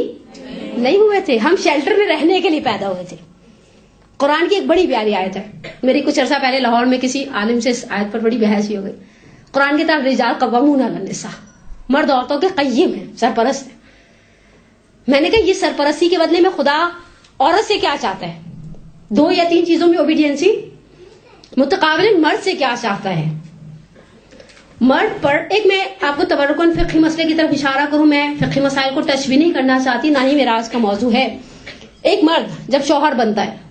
A: نہیں ہوئے تھے, ہم شیلٹر میں رہنے کے لیے پیدا ہوئے تھے. قرآن کی ایک بڑی پیاری آیت ہے, میری کچھ عرصہ پہلے لاہور میں کسی عالم سے اس آیت پر بڑی بحث ہی ہو گئی. قرآن کی طرف رجال قوامون علی النساء, مرد عورتوں کے قیم ہیں, سرپرست ہیں. میں نے کہا یہ سرپرستی کے بدلے میں خدا عورت سے کیا چاہتا ہے؟ 2 یا 3 چیزوں میں اوبیڈینسی. متقابل مرد سے کیا چاہتا ہے؟ مرد پر ایک, میں آپ کو تبرکن فقہی مسئلے کی طرف اشارہ کروں, میں فقہی مسائل کو ٹچ بھی نہیں کرنا چاہتی, نہ ہی میرا آج کا موضوع ہے. ایک مرد جب شوہر بنتا ہے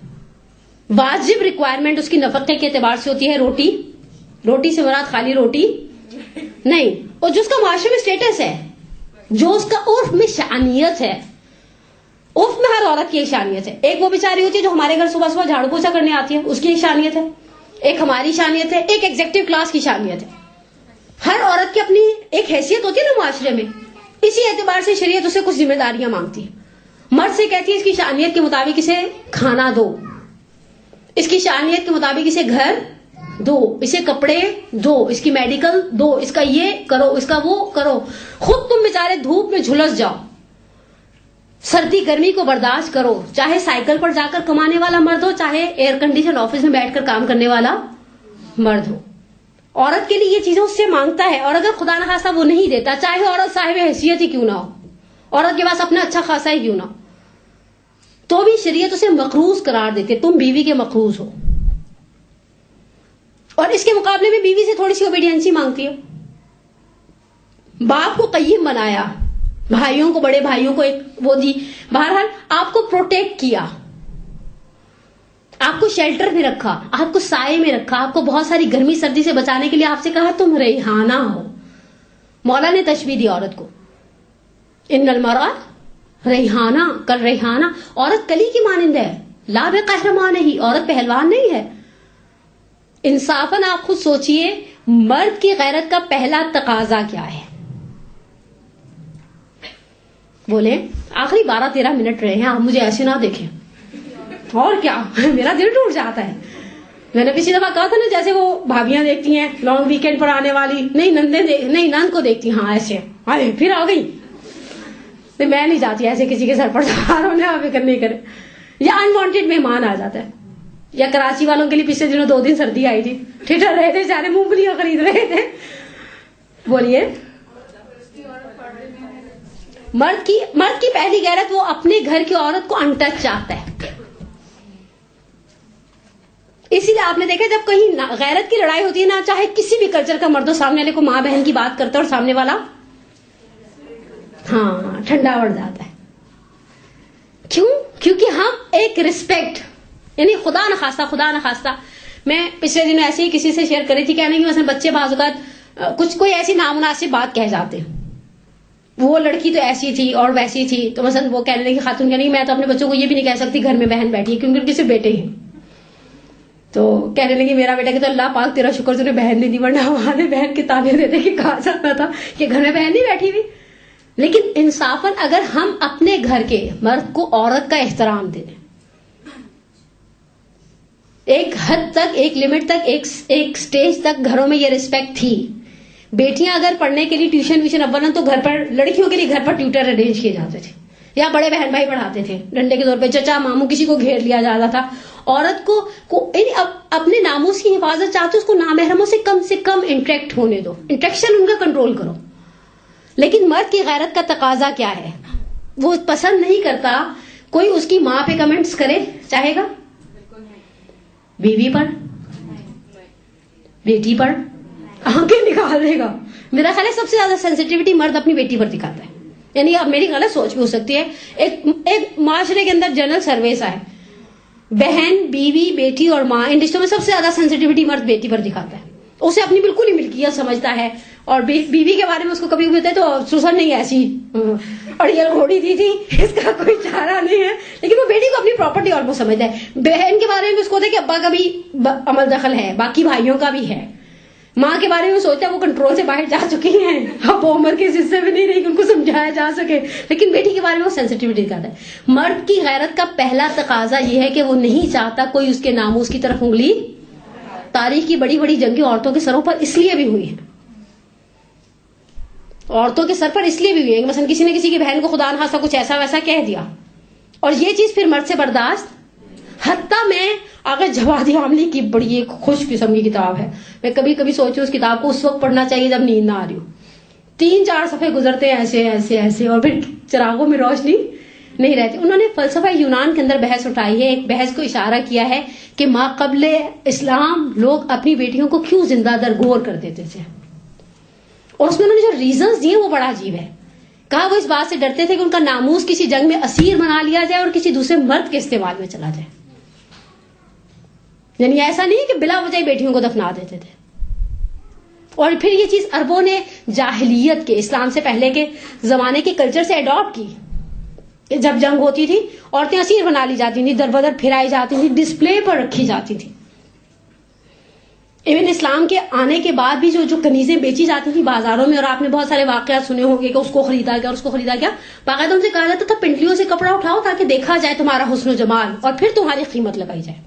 A: واجب ریکوائرمنٹ اس کی نفقے کے اعتبار سے ہوتی ہے روٹی. روٹی سے مراد خالی روٹی نہیں, اور جو اس کا معاشرے میں اسٹیٹس ہے, جو اس کا عرف میں شانیت ہے. عرف میں ہر عورت کی ایک شانیت ہے. ایک وہ بیچاری ہوتی ہے جو ہمارے گھر صبح صبح جھاڑو پوچھا کرنے آتی ہے, اس کی ایک شانیت ہے. ایک ہماری شانیت ہے, ایک ایگزیکٹو کلاس کی شانیت ہے. ہر عورت کی اپنی ایک حیثیت ہوتی ہے نا معاشرے میں. اسی اعتبار سے شریعت اسے کچھ ذمہ داریاں مانگتی ہے. مرد سے کہتی ہے اس کی شانیت کے مطابق اسے کھانا دو, اس کی شانیت کے مطابق اسے گھر دو, اسے کپڑے دو, اس کی میڈیکل دو, اس کا یہ کرو, اس کا وہ کرو. خود تم بیچارے دھوپ میں جھلس جاؤ, سردی گرمی کو برداشت کرو, چاہے سائیکل پر جا کر کمانے والا مرد ہو, چاہے ایئر کنڈیشن آفس میں بیٹھ کر کام کرنے والا مرد ہو. عورت کے لیے یہ چیزیں اس سے مانگتا ہے, اور اگر خدا نخواستہ وہ نہیں دیتا, چاہے عورت صاحب حیثیت ہی کیوں نہ ہو, عورت کے پاس اپنا اچھا خاصا ہی کیوں نہ ہو, تو بھی شریعت اسے مقروض قرار دیتی ہے. تم بیوی کے مقروض ہو, اور اس کے مقابلے میں بیوی سے تھوڑی سی اوبیڈینسی مانگتی ہے. باپ کو قیم بنایا, بھائیوں کو, بڑے بھائیوں کو ایک وہ دی, بہرحال آپ کو پروٹیکٹ کیا, آپ کو شیلٹر میں رکھا, آپ کو سائے میں رکھا, آپ کو بہت ساری گرمی سردی سے بچانے کے لیے آپ سے کہا تم ریحانہ ہو. مولا نے تشبیہ دی عورت کو, ان المرأة ریحانہ, کل ریحانہ. عورت کلی کی مانند ہے, لا بقہرمان ہی, عورت پہلوان نہیں ہے. انصافاً آپ خود سوچئے مرد کی غیرت کا پہلا تقاضا کیا ہے؟ بولیں, آخری 12-13 منٹ رہے ہیں, آپ مجھے ایسے نہ دیکھیں. اور کیا, میرا دل ٹوٹ جاتا ہے. میں نے پچھلی دفعہ کہا تھا نا, جیسے وہ بھابیاں دیکھتی ہیں لانگ ویکینڈ پر آنے والی, نہیں نندیں نہیں نند کو دیکھتی, ہاں ایسے ارے پھر آ گئی. میں نہیں جاتی ایسے کسی کے سر پر سوار ہونے, آپ فکر نہیں کریں. یا انوانٹیڈ مہمان آ جاتا ہے, یا کراچی والوں کے لیے پچھلے دنوں 2 دن سردی آئی تھی, ٹھٹر رہے تھے سارے, مونگ پھلیاں خرید رہے تھے. بولیے. مرد کی پہلی غیرت, وہ اپنے گھر کی عورت کو انٹچ چاہتا ہے. اسی لیے آپ نے دیکھا جب کہیں غیرت کی لڑائی ہوتی ہے نا, چاہے کسی بھی کلچر کا مرد ہو, سامنے والے کو ماں بہن کی بات کرتا ہے اور سامنے والا ہاں ٹھنڈا پڑ جاتا ہے. کیوں؟ کیونکہ ہم ایک رسپیکٹ, یعنی خدا نخواستہ میں پچھلے دن ایسے ہی کسی سے شیئر کری تھی, کہنے کی مثلا بچے بعض اوقات کچھ کوئی ایسی نامناسب بات کہہ جاتے ہیں, وہ لڑکی تو ایسی تھی اور ویسی تھی, تو مثلا وہ کہنے لگی, خاتون کہنے کی میں تو اپنے بچوں کو یہ بھی نہیں کہہ سکتی گھر میں بہن بیٹھی ہے, کیونکہ ان کے صرف بیٹے ہیں. تو کہنے لگی میرا بیٹا کہ تو اللہ پاک تیرا شکر تجھے بہن نہیں دی, ورنہ ہمارے بہن کے تانے دیتے کہ کہا جاتا تھا کہ گھر میں بہن نہیں بیٹھی ہوئی. لیکن انصافاً اگر ہم اپنے گھر کے مرد کو عورت کا احترام دیں, ایک حد تک, ایک لمٹ تک, ایک سٹیج تک گھروں میں یہ رسپیکٹ تھی بیٹیاں اگر پڑھنے کے لیے ٹیوشن ویوشن اولا تو گھر پر لڑکیوں کے لیے گھر پر ٹیوٹر ارینج کیے جاتے تھے, یا بڑے بہن بھائی پڑھاتے تھے ڈنڈے کے طور پہ, چچا ماموں کسی کو گھیر لیا جاتا تھا. عورت کو اپنے ناموس کی حفاظت چاہتے اس کو نامحرموں سے کم انٹریکٹ ہونے دو, انٹریکشن ان کا کنٹرول کرو. لیکن مرد کی غیرت کا تقاضا کیا ہے؟ وہ پسند نہیں کرتا کوئی اس کی ماں پہ کمنٹس کرے, چاہے گا بیوی پر, بیٹی پر آنکھیں نکال دے گا. میرا خیال ہے سب سے زیادہ سینسٹیوٹی مرد اپنی بیٹی پر دکھاتا ہے. یعنی اب میری غلط سوچ بھی ہو سکتی ہے, ایک معاشرے کے اندر جنرل سروے ہے, بہن, بیوی, بیٹی اور ماں, ان رشتوں میں سب سے زیادہ سینسٹیوٹی مرد بیٹی پر دکھاتا ہے. اسے اپنی بالکل ہی ملکیت سمجھتا ہے, اور بیوی کے بارے میں اس کو کبھی ہوتا ہے تو سسن نہیں ایسی اور یہ گھوڑی تھی اس کا کوئی چارہ نہیں ہے, لیکن وہ بیٹی کو اپنی پراپرٹی آلموسٹ سمجھتا ہے. بہن کے بارے میں اس کو ہوتا ہے کہ ابا کا بھی عمل دخل ہے, باقی بھائیوں کا بھی ہے. ماں کے بارے میں سوچتا ہے وہ کنٹرول سے باہر جا چکی ہیں, اب وہ عمر کے حصے میں نہیں رہی کہ ان کو سمجھایا جا سکے. لیکن بیٹی کے بارے میں وہ سینسٹیوٹی دکھاتا ہے. مرد کی غیرت کا پہلا تقاضا یہ ہے کہ وہ نہیں چاہتا کوئی اس کے ناموس کی طرف انگلی. تاریخ کی بڑی بڑی جنگیں عورتوں کے سروں پر اس لیے بھی ہوئی ہیں, عورتوں کے سر پر اس لیے بھی ہوئی ہیں, مثلا کسی نے کسی کی بہن کو خدا نخواستہ کچھ ایسا ویسا کہہ دیا, اور یہ چیز پھر مرد سے برداشت. حتیٰ میں اگر جوادی عاملی کی بڑی ایک خوش قسم کی کتاب ہے, میں کبھی کبھی سوچوں اس کتاب کو اس وقت پڑھنا چاہیے جب نیند نہ آ رہی ہو. 3-4 صفحے گزرتے ہیں ایسے ایسے ایسے, اور پھر چراغوں میں روشنی نہیں رہتی. انہوں نے فلسفہ یونان کے اندر بحث اٹھائی ہے, ایک بحث کو اشارہ کیا ہے کہ ما قبل اسلام لوگ اپنی بیٹیوں کو کیوں زندہ درگور کر دیتے تھے, اور اس میں انہوں نے جو ریزنز دیے وہ بڑا عجیب ہے. کہا وہ اس بات سے ڈرتے تھے کہ ان کا ناموس کسی جنگ میں اسیر بنا لیا جائے اور کسی دوسرے مرد کے استعمال میں چلا جائے. یعنی ایسا نہیں کہ بلا وجہ بیٹیوں کو دفنا دیتے تھے. اور پھر یہ چیز عربوں نے جاہلیت کے, اسلام سے پہلے کے زمانے کے کلچر سے اڈاپٹ کی. جب جنگ ہوتی تھی عورتیں اسیر بنا لی جاتی تھیں, در بدر پھرائی جاتی تھیں, ڈسپلے پر رکھی جاتی تھیں. ایون اسلام کے آنے کے بعد بھی جو کنیزیں بیچی جاتی تھی بازاروں میں, اور آپ نے بہت سارے واقعات سنے ہوں گے کہ اس کو خریدا گیا اور اس کو خریدا گیا, باقاعدہ ان سے کہا جاتا تھا پنڈلیوں سے کپڑا اٹھاؤ تاکہ دیکھا جائے تمہارا حسن و جمال, اور پھر تمہاری قیمت لگائی جائے.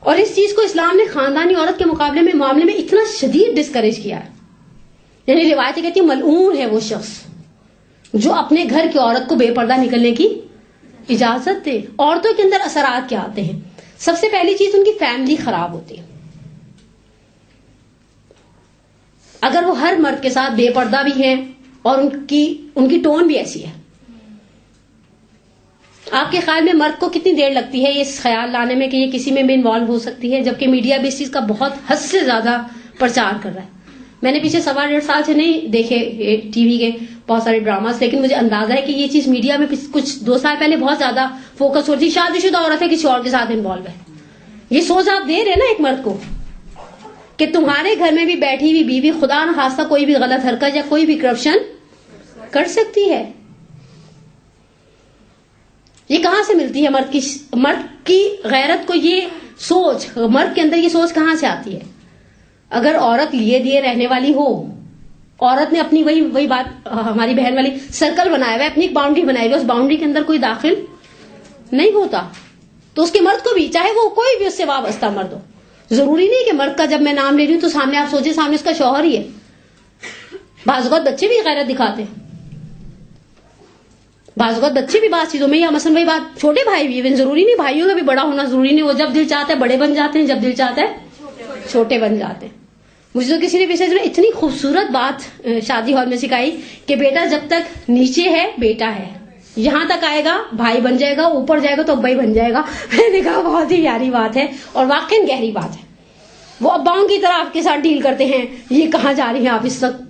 A: اور اس چیز کو اسلام نے خاندانی عورت کے مقابلے میں معاملے میں اتنا شدید ڈسکریج کیا ہے. یعنی روایتیں کہتی ہیں ملعون ہے وہ شخص جو اپنے گھر کی عورت کو بے پردہ نکلنے کی اجازت دے. عورتوں کے اندر اثرات کیا آتے ہیں؟ سب سے پہلی چیز ان کی فیملی خراب ہوتی ہے. اگر وہ ہر مرد کے ساتھ بے پردہ بھی ہیں اور ان کی ٹون بھی ایسی ہے, آپ کے خیال میں مرد کو کتنی دیر لگتی ہے اس خیال لانے میں کہ یہ کسی میں بھی انوالو ہو سکتی ہے, جبکہ میڈیا بھی اس چیز کا بہت حد سے زیادہ پرچار کر رہا ہے. میں نے پیچھے 1.5 سال سے نہیں دیکھے ٹی وی کے بہت سارے ڈراماز, لیکن مجھے اندازہ ہے کہ یہ چیز میڈیا میں کچھ 2 سال پہلے بہت زیادہ فوکس ہوتی. شادی شدہ عورت ہے کسی اور کے ساتھ انوالو ہے. یہ سوچ آپ دے رہے نا ایک مرد کو کہ تمہارے گھر میں بھی بیٹھی ہوئی بیوی خدا نخواستہ کوئی بھی غلط حرکت یا کوئی بھی کرپشن کر سکتی ہے. یہ کہاں سے ملتی ہے مرد کی غیرت کو؟ یہ سوچ مرد کے اندر یہ سوچ کہاں سے آتی ہے؟ اگر عورت لیے دیے رہنے والی ہو, عورت نے اپنی وہی بات ہماری بہن والی سرکل بنایا ہوا ہے, اپنی ایک باؤنڈری بنائی ہوئی ہے, اس باؤنڈری کے اندر کوئی داخل نہیں ہوتا, تو اس کے مرد کو بھی, چاہے وہ کوئی بھی اس سے وابستہ مرد ہو, ضروری نہیں کہ مرد کا جب میں نام لے رہی ہوں تو سامنے آپ سوچے سامنے اس کا شوہر ہی ہے. بعض اوقات بچے بھی غیرت دکھاتے ہیں, بعض اوقات بچے بھی بعض چیزوں میں, یا مثلا وہی بات چھوٹے بھائی بھی, ایون ضروری نہیں بھائیوں کا بھی بڑا ہونا ضروری نہیں, وہ جب دل چاہتا ہے بڑے بن جاتے ہیں, جب دل چاہتا ہے چھوٹے بن جاتے ہیں. مجھے تو کسی نے پیچھے اتنی خوبصورت بات شادی ہال میں سکھائی کہ بیٹا جب تک نیچے ہے بیٹا ہے, یہاں تک آئے گا بھائی بن جائے گا, اوپر جائے گا تو ابائی بن جائے گا. میں نے کہا بہت ہی پیاری بات ہے اور واقعی گہری بات ہے. وہ اباؤں کی طرح آپ کے ساتھ ڈیل کرتے ہیں, یہ کہاں جا رہی ہیں آپ اس وقت,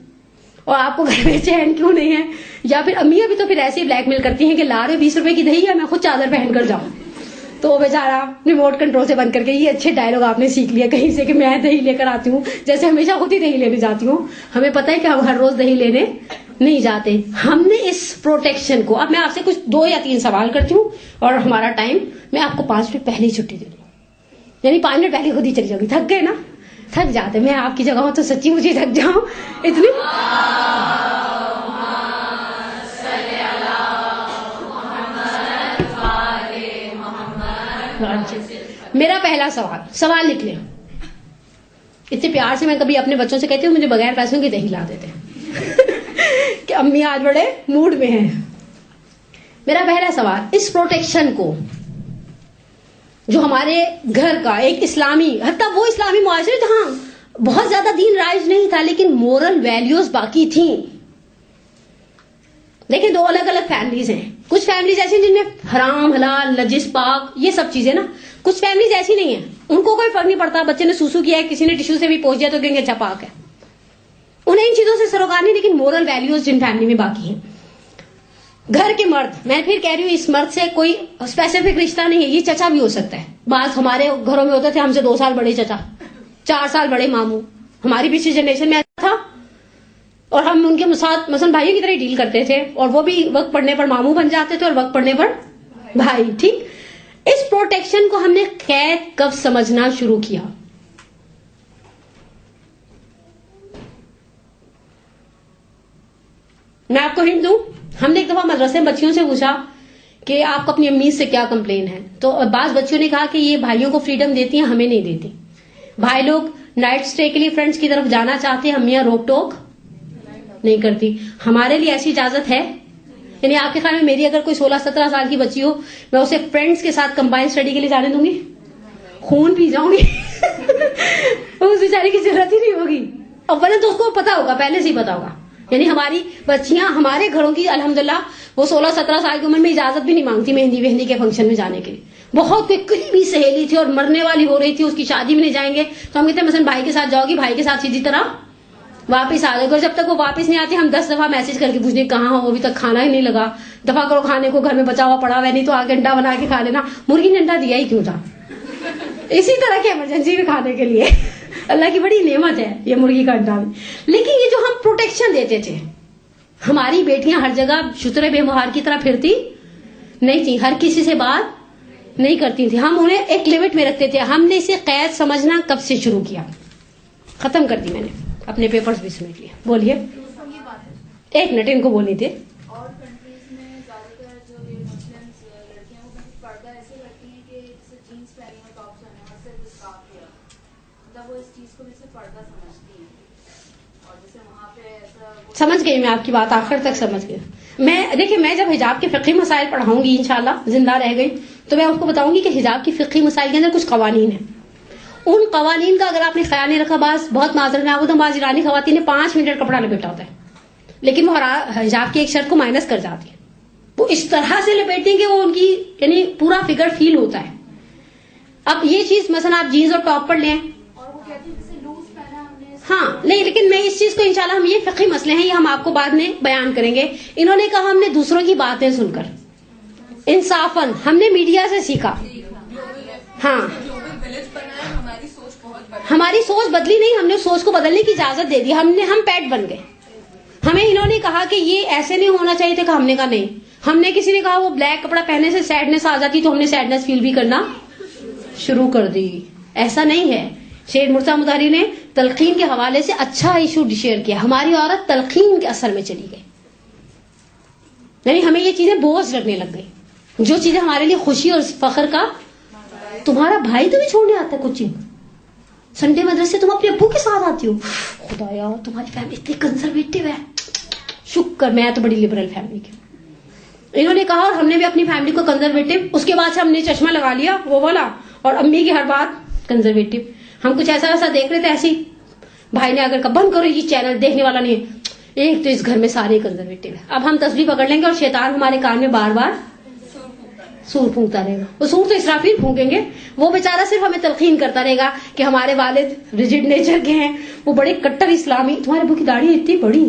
A: اور آپ کو گھر میں چین کیوں نہیں ہے. یا پھر امیاں بھی تو پھر ایسے ہی بلیک میل کرتی ہیں کہ لا رہے 20 روپے کی دہی ہے, میں خود چادر پہن کر جاؤں. تو وہ بیچارہ ریموٹ کنٹرول سے بند کر کے, یہ اچھے ڈائلاگ آپ نے سیکھ لیا کہیں سے کہ میں دہی لے کر آتی ہوں, جیسے ہمیشہ خود ہی دہی لینے جاتی ہوں. ہمیں پتہ ہے کہ ہم ہر روز دہی لینے نہیں جاتے. ہم نے اس پروٹیکشن کو, اب میں آپ سے کچھ 2 یا 3 سوال کرتی ہوں اور ہمارا ٹائم, میں آپ کو 5 منٹ پہلے ہی چھٹی دے دوں, یعنی 5 منٹ پہلے خود ہی چلی جاؤں گی. تھک گئے نا؟ تھک جاتے, میں آپ کی جگہ ہوں تو سچی مجھے تھک جاؤں اتنی. میرا پہلا سوال لکھ لیں. اتنے پیار سے میں کبھی اپنے بچوں سے کہتی ہوں مجھے بغیر پیسوں کی دہی لا دیتے کہ امی آج بڑے موڈ میں ہیں. میرا پہلا سوال, اس پروٹیکشن کو جو ہمارے گھر کا ایک اسلامی, حتیٰ وہ اسلامی معاشرے جہاں بہت زیادہ دین رائج نہیں تھا لیکن مورل ویلیوز باقی تھیں. دیکھیں دو الگ الگ فیملیز ہیں. کچھ فیملیز ایسی ہیں جن میں حرام حلال نجس پاک یہ سب چیزیں نا. کچھ فیملیز ایسی نہیں ہیں, ان کو کوئی فرق نہیں پڑتا, بچے نے سوسو کیا ہے کسی نے ٹشو سے بھی پوچھ دیا تو کہیں گے اچھا پاک ہے. انہیں ان چیزوں سے سروکار نہیں, لیکن مورل ویلیوز جن فیملی میں باقی ہیں. گھر کے مرد, میں پھر کہہ رہی ہوں اس مرد سے کوئی اسپیسیفک رشتہ نہیں ہے, یہ چچا بھی ہو سکتا ہے. بعض ہمارے گھروں میں ہوتے تھے ہم سے 2 سال بڑے چچا, 4 سال بڑے ماموں. ہماری پچھلی جنریشن میں ایسا تھا اور ہم ان کے ساتھ مثلا بھائیوں کی طرح ڈیل کرتے تھے, اور وہ بھی وقت پڑنے پر ماموں بن جاتے تھے اور وقت پڑنے پر بھائی. ٹھیک, اس پروٹیکشن کو ہم نے قید کب سمجھنا شروع کیا؟ میں آپ کو ہنٹ دوں, ہم نے ایک دفعہ مدرسے میں بچیوں سے پوچھا کہ آپ کو اپنی امی سے کیا کمپلین ہے, تو بعض بچیوں نے کہا کہ یہ بھائیوں کو فریڈم دیتی ہیں ہمیں نہیں دیتی. بھائی لوگ نائٹ سٹے کے لیے فرینڈس کی طرف جانا چاہتے ہیں, امیاں روک ٹوک نہیں کرتی. ہمارے لیے ایسی اجازت ہے؟ یعنی آپ کے خیال میں میری اگر کوئی 16-17 سال کی بچی ہو, میں اسے فرینڈس کے ساتھ کمبائن اسٹڈی کے لیے جانے دوں گی؟ خون پی جاؤں گی اس بیچاری کی ضرورت ہی نہیں ہوگی. اور ورنہ تو اس کو پتا ہوگا, پہلے سے ہی پتا ہوگا. یعنی ہماری بچیاں ہمارے گھروں کی الحمدللہ وہ 16-17 سال کی عمر میں اجازت بھی نہیں مانگتی مہندی کے فنکشن میں جانے کے لیے. بہت کوئی قریبی سہیلی تھی اور مرنے والی ہو رہی تھی, اس کی شادی میں نہیں جائیں گے تو ہم کہتے ہیں مثلا بھائی کے ساتھ جاؤ گی, بھائی کے ساتھ سیدھی طرح واپس آ جائے گا. اور جب تک وہ واپس نہیں آتی ہم 10 دفعہ میسج کر کے پوچھنے کہاں ہو, ابھی تک کھانا ہی نہیں لگا, دفعہ کرو کھانے کو, گھر میں بچا ہوا پڑا ہوا ہے, نہیں تو آگے انڈا بنا کے کھا لینا. مرغی نے انڈا دیا ہی کیوں تھا, اسی طرح کی ایمرجنسی میں کھانے کے لیے. اللہ کی بڑی نعمت ہے یہ مرغی کا انڈا بھی. لیکن یہ جو ہم پروٹیکشن دیتے تھے, ہماری بیٹیاں ہر جگہ شترے بے مہار کی طرح پھرتی نہیں تھی, ہر کسی سے بات نہیں کرتی تھی, ہم انہیں ایک لمٹ میں رکھتے تھے. ہم نے اسے قید سمجھنا کب سے شروع کیا؟ ختم کر دی میں نے, اپنے پیپرز بھی سمیٹ لیے. بولیے, ایک منٹ ان کو بولنی تھی.
C: اور کنٹریز میں زیادہ تر جو یہ مسلمس لڑکیاں وہ پردہ ایسے کرتی ہیں کہ جیسے جینس پہنی ہو, ٹاپ پہنے ہو, اور صرف اسکارف کیا, مطلب وہ اس چیز کو بھی صرف پردہ سمجھتی ہیں. اور جیسے وہاں پہ ایسا
A: سمجھ گئی میں آپ کی بات, آخر تک سمجھ گئی میں. دیکھیں میں جب حجاب کے فقہی مسائل پڑھاؤں گی انشاءاللہ زندہ رہ گئی تو میں آپ کو بتاؤں گی کہ حجاب کی فقہی مسائل کے اندر کچھ قوانین ہیں. ان قوانین کا اگر آپ نے خیال نہیں رکھا, بہت معذرت میں تو بعض ایرانی خواتین نے 5 میٹر کپڑا لپیٹا ہوتا ہے, لیکن وہ حجاب کی ایک شرط کو مائنس کر جاتی ہے. وہ اس طرح سے لپیٹتی ہیں کہ وہ ان کی یعنی پورا فگر فیل ہوتا ہے. اب یہ چیز مثلا آپ جینز اور ٹاپ پر لیں,
C: اور وہ کہتی ہیں جیسے لوز پہنا ہم نے.
A: ہاں نہیں, لیکن میں اس چیز کو انشاءاللہ ہم یہ فقہی مسئلے ہیں یہ ہم آپ کو بعد میں بیان کریں گے. انہوں نے کہا ہم نے دوسروں کی باتیں سن کر, انصافاً ہم نے میڈیا سے سیکھا. ہاں ہماری سوچ بدلی نہیں, ہم نے سوچ کو بدلنے کی اجازت دے دی. ہم پیٹ بن گئے. ہمیں انہوں نے کہا کہ یہ ایسے نہیں ہونا چاہیے تھا, کہ ہم نے کہا نہیں. ہم نے کسی نے کہا وہ بلیک کپڑا پہننے سے سیڈنس آ جاتی, تو ہم نے سیڈنس فیل بھی کرنا شروع کر دی. ایسا نہیں ہے. شیخ مرتضیٰ مطہری نے تلقین کے حوالے سے اچھا ایشو شیئر کیا. ہماری عورت تلقین کے اثر میں چلی گئی, یعنی ہمیں یہ چیزیں بوجھ لگنے لگ گئی. جو چیزیں ہمارے لیے خوشی اور فخر کا, تمہارا بھائی تمہیں چھوڑنے آتا ہے کوچنگ, سنڈے مدرسے تم اپنے ابو کے ساتھ آتی ہو, خدایا تمہاری فیملی اتنی کنزرویٹو ہے, شکر میں تو بڑی لبرل فیملی کی. انہوں نے کہا, اور ہم نے بھی اپنی فیملی کو کنزرویٹو, اس کے بعد سے ہم نے چشمہ لگا لیا وہ والا, اور امی کی ہر بات کنزرویٹو. ہم کچھ ایسا ویسا دیکھ رہے تھے ایسی, بھائی نے اگر کہا بند کرو یہ چینل دیکھنے والا نہیں ہے, ایک تو اس گھر میں سارے کنزرویٹو ہے. اب ہم تسبیح پکڑ لیں گے اور شیطان ہمارے کان میں بار بار سور پھونکتا رہے گا. وہ سور تو اسرافیل پھونکیں گے, وہ بیچارہ صرف ہمیں تلقین کرتا رہے گا کہ ہمارے والد ریجڈ نیچر کے ہیں, وہ بڑے کٹر اسلامی. تمہارے ابو کی داڑھی اتنی بڑی,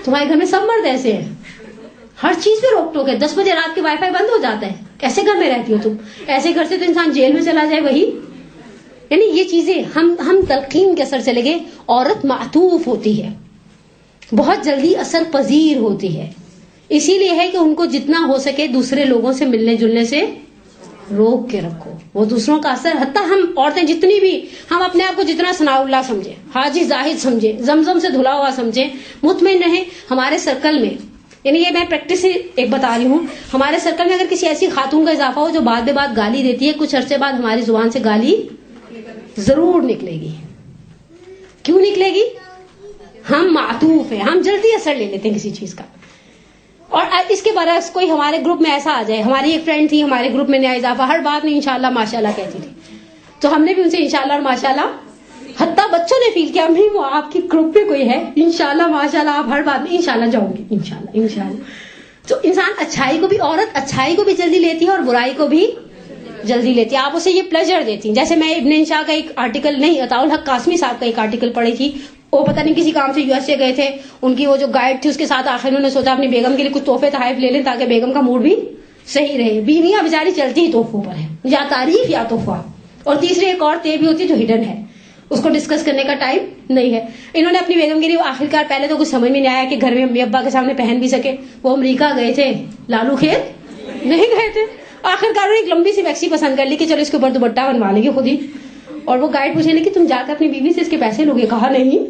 A: تمہارے گھر میں سب مرد ایسے ہیں, ہر چیز پہ روک ٹوک ہے. 10 بجے رات کے وائی فائی بند ہو جاتا ہے, کیسے گھر میں رہتی ہو تم؟ ایسے گھر سے تو انسان جیل میں چلا جائے. وہی یعنی یہ چیزیں ہم تلقین کے اثر چلے گئے. عورت معطوف ہوتی ہے, بہت جلدی اثر پذیر ہوتی ہے. اسی لیے ہے کہ ان کو جتنا ہو سکے دوسرے لوگوں سے ملنے جلنے سے روک کے رکھو. وہ دوسروں کا اثر, حتیٰ ہم عورتیں جتنی بھی, ہم اپنے آپ کو جتنا ثناء اللہ سمجھیں, حاجی زاہد سمجھیں, زمزم سے دھلا ہوا سمجھیں, مطمئن رہیں. ہمارے سرکل میں, یعنی یہ میں پریکٹس سے ایک بتا رہی ہوں, ہمارے سرکل میں اگر کسی ایسی خاتون کا اضافہ ہو جو بعد گالی دیتی ہے, کچھ عرصے بعد ہماری زبان سے گالی ضرور نکلے گی. کیوں نکلے گی؟ ہم معطوف ہیں, ہم جلدی اثر لے لیتے ہیں کسی چیز کا. اور اس کے برعکس کوئی ہمارے گروپ میں ایسا آ جائے, ہماری ایک فرینڈ تھی ہمارے گروپ میں نیا اضافہ, ہر بات میں انشاءاللہ ماشاءاللہ کہتی تھی, تو ہم نے بھی ان سے انشاءاللہ اور ماشاءاللہ, حتیٰ بچوں نے فیل کیا امی وہ آپ کی گروپ میں کوئی ہے, انشاءاللہ ماشاءاللہ آپ ہر بات میں انشاءاللہ جاؤں گی, انشاءاللہ. تو انسان اچھائی کو بھی, عورت اچھائی کو بھی جلدی لیتی ہے اور برائی کو بھی جلدی لیتی ہے. آپ اسے یہ پلیجر دیتی ہیں. جیسے میں ابن انشاء کا ایک آرٹیکل, نہیں عطاء الحق قاسمی صاحب کا ایک آرٹیکل پڑھی تھی, وہ پتہ نہیں کسی کام سے یو ایس اے گئے تھے, ان کی وہ جو گائیڈ تھی اس کے ساتھ آخر انہوں نے سوچا اپنی بیگم کے لیے کچھ تحفے تحائف لے لیں تاکہ بیگم کا موڈ بھی صحیح رہے. بیویاں بیچاری چلتی ہی تحفوں پر ہے, یا تعریف یا تحفہ, اور تیسری ایک اور بھی ہوتی ہے جو ہڈن ہے, اس کو ڈسکس کرنے کا ٹائم نہیں ہے. انہوں نے اپنی بیگم کے لیے آخرکار پہلے تو کچھ سمجھ میں نہیں آیا کہ گھر میں امی ابا کے سامنے پہن بھی سکے. وہ امریکہ گئے تھے, لالو کھیت نہیں گئے تھے. آخرکار ایک لمبی سی میکسی پسند کر لی کہ چلو اس کے اوپر دوپٹہ بنوا لیں گے خود ہی. اور وہ گائیڈ پوچھنے لگی تم جا کر اپنی بیوی سے اس کے پیسے لوگے؟ کہا نہیں,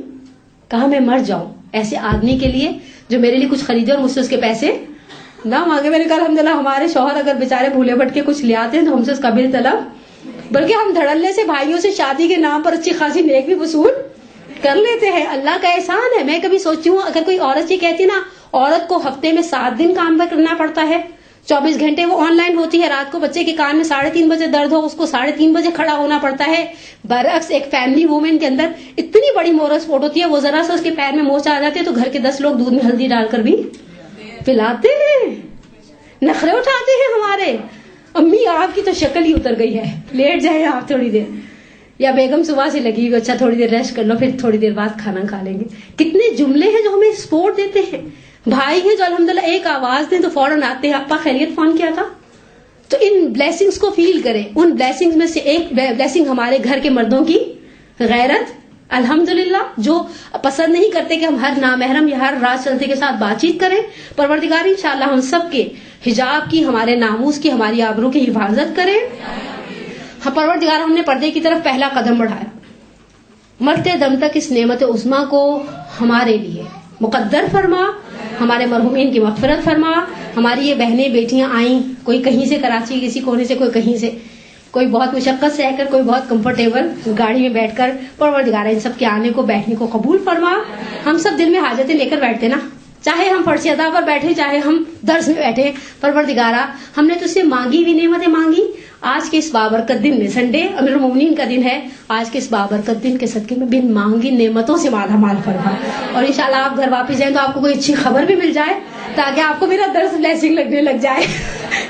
A: کہا میں مر جاؤں ایسے آدمی کے لیے جو میرے لیے کچھ خریدے اور مجھ سے اس کے پیسے نہ مانگے. میں نے کہا الحمدللہ ہمارے شوہر اگر بیچارے بھولے بٹ کے کچھ لے آتے ہیں تو ہم سے اس کا بل طلب, بلکہ ہم دھڑلنے سے بھائیوں سے شادی کے نام پر اچھی خاصی نیک بھی وصول کر لیتے ہیں. اللہ کا احسان ہے. میں کبھی سوچتی ہوں اگر کوئی عورت یہ کہتی نا, عورت کو ہفتے میں 7 دن کام کرنا پڑتا ہے, 24 گھنٹے وہ آن لائن ہوتی ہے, رات کو بچے کے کان میں 3:30 بجے درد ہو اس کو 3:30 بجے کھڑا ہونا پڑتا ہے. برعکس ایک فیملی وومن کے اندر اتنی بڑی مورل سپورٹ ہوتی ہے, وہ ذرا سا اس کے پیر میں موچ آ جاتے ہیں تو گھر کے 10 لوگ دودھ میں ہلدی ڈال کر بھی پلاتے ہیں, نخرے اٹھاتے ہیں ہمارے. امی آپ کی تو شکل ہی اتر گئی ہے, لیٹ جائیں آپ تھوڑی دیر, یا بیگم صبح سے لگی ہوئی, اچھا تھوڑی دیر ریسٹ کر لو پھر تھوڑی دیر بعد کھانا کھا لیں گے. کتنے جملے ہیں جو ہمیں سپورٹ دیتے ہیں. بھائی ہیں جو الحمدللہ ایک آواز دیں تو فوراً آتے ہیں, ابا خیریت, فون کیا تھا. تو ان بلیسنگز کو فیل کریں. ان بلیسنگز میں سے ایک بلیسنگ ہمارے گھر کے مردوں کی غیرت, الحمدللہ, جو پسند نہیں کرتے کہ ہم ہر نامحرم یا ہر رات چلتے کے ساتھ بات چیت کریں. پروردگار انشاءاللہ ہم سب کے حجاب کی, ہمارے ناموس کی, ہماری آبرو کی حفاظت کرے. ہاں پروردگار ہم نے پردے کی طرف پہلا قدم بڑھایا, مرتے دم تک اس نعمت عظمیٰ کو ہمارے لیے مقدر فرما, ہمارے مرحومین کی مغفرت فرما. ہماری یہ بہنیں بیٹیاں آئیں, کوئی کہیں سے کراچی کسی کونے سے, کوئی کہیں سے, کوئی بہت مشقت سے رہ کر, کوئی بہت کمفرٹیبل گاڑی میں بیٹھ کر. پروردگار ان سب کے آنے کو, بیٹھنے کو قبول فرما. ہم سب دل میں حاجتیں لے کر بیٹھتے نا, چاہے ہم فرش ادا پر بیٹھے, چاہے ہم درس میں بیٹھے. پروردگارا ہم نے تجھ سے مانگی بھی نعمتیں مانگی. آج کے اس بابرکت دن میں, سنڈے امیر المومنین کا دن ہے, آج کے اس بابرکت دن کے صدقے میں بن مانگی نعمتوں سے مالا مال فرما. اور انشاءاللہ آپ گھر واپس جائیں تو آپ کو کوئی اچھی خبر بھی مل جائے تاکہ آپ کو میرا درس بلیسنگ لگنے لگ جائے.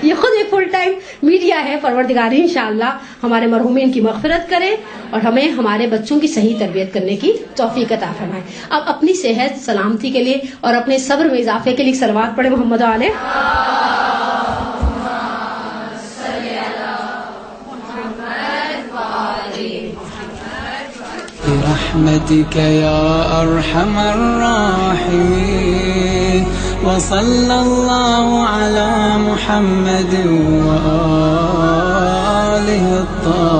A: یہ خود ایک فل ٹائم میڈیا ہے. پروردگار انشاءاللہ ہمارے مرحومین کی مغفرت کرے اور ہمیں ہمارے بچوں کی صحیح تربیت کرنے کی توفیق عطا فرمائے. اب اپنی صحت سلامتی کے لیے اور اپنے صبر میں اضافے کے لیے صلوات پڑھے محمد علیہ.
D: برحمتك يا أرحم الراحمين وصلى الله على محمد وآله الطاهرين.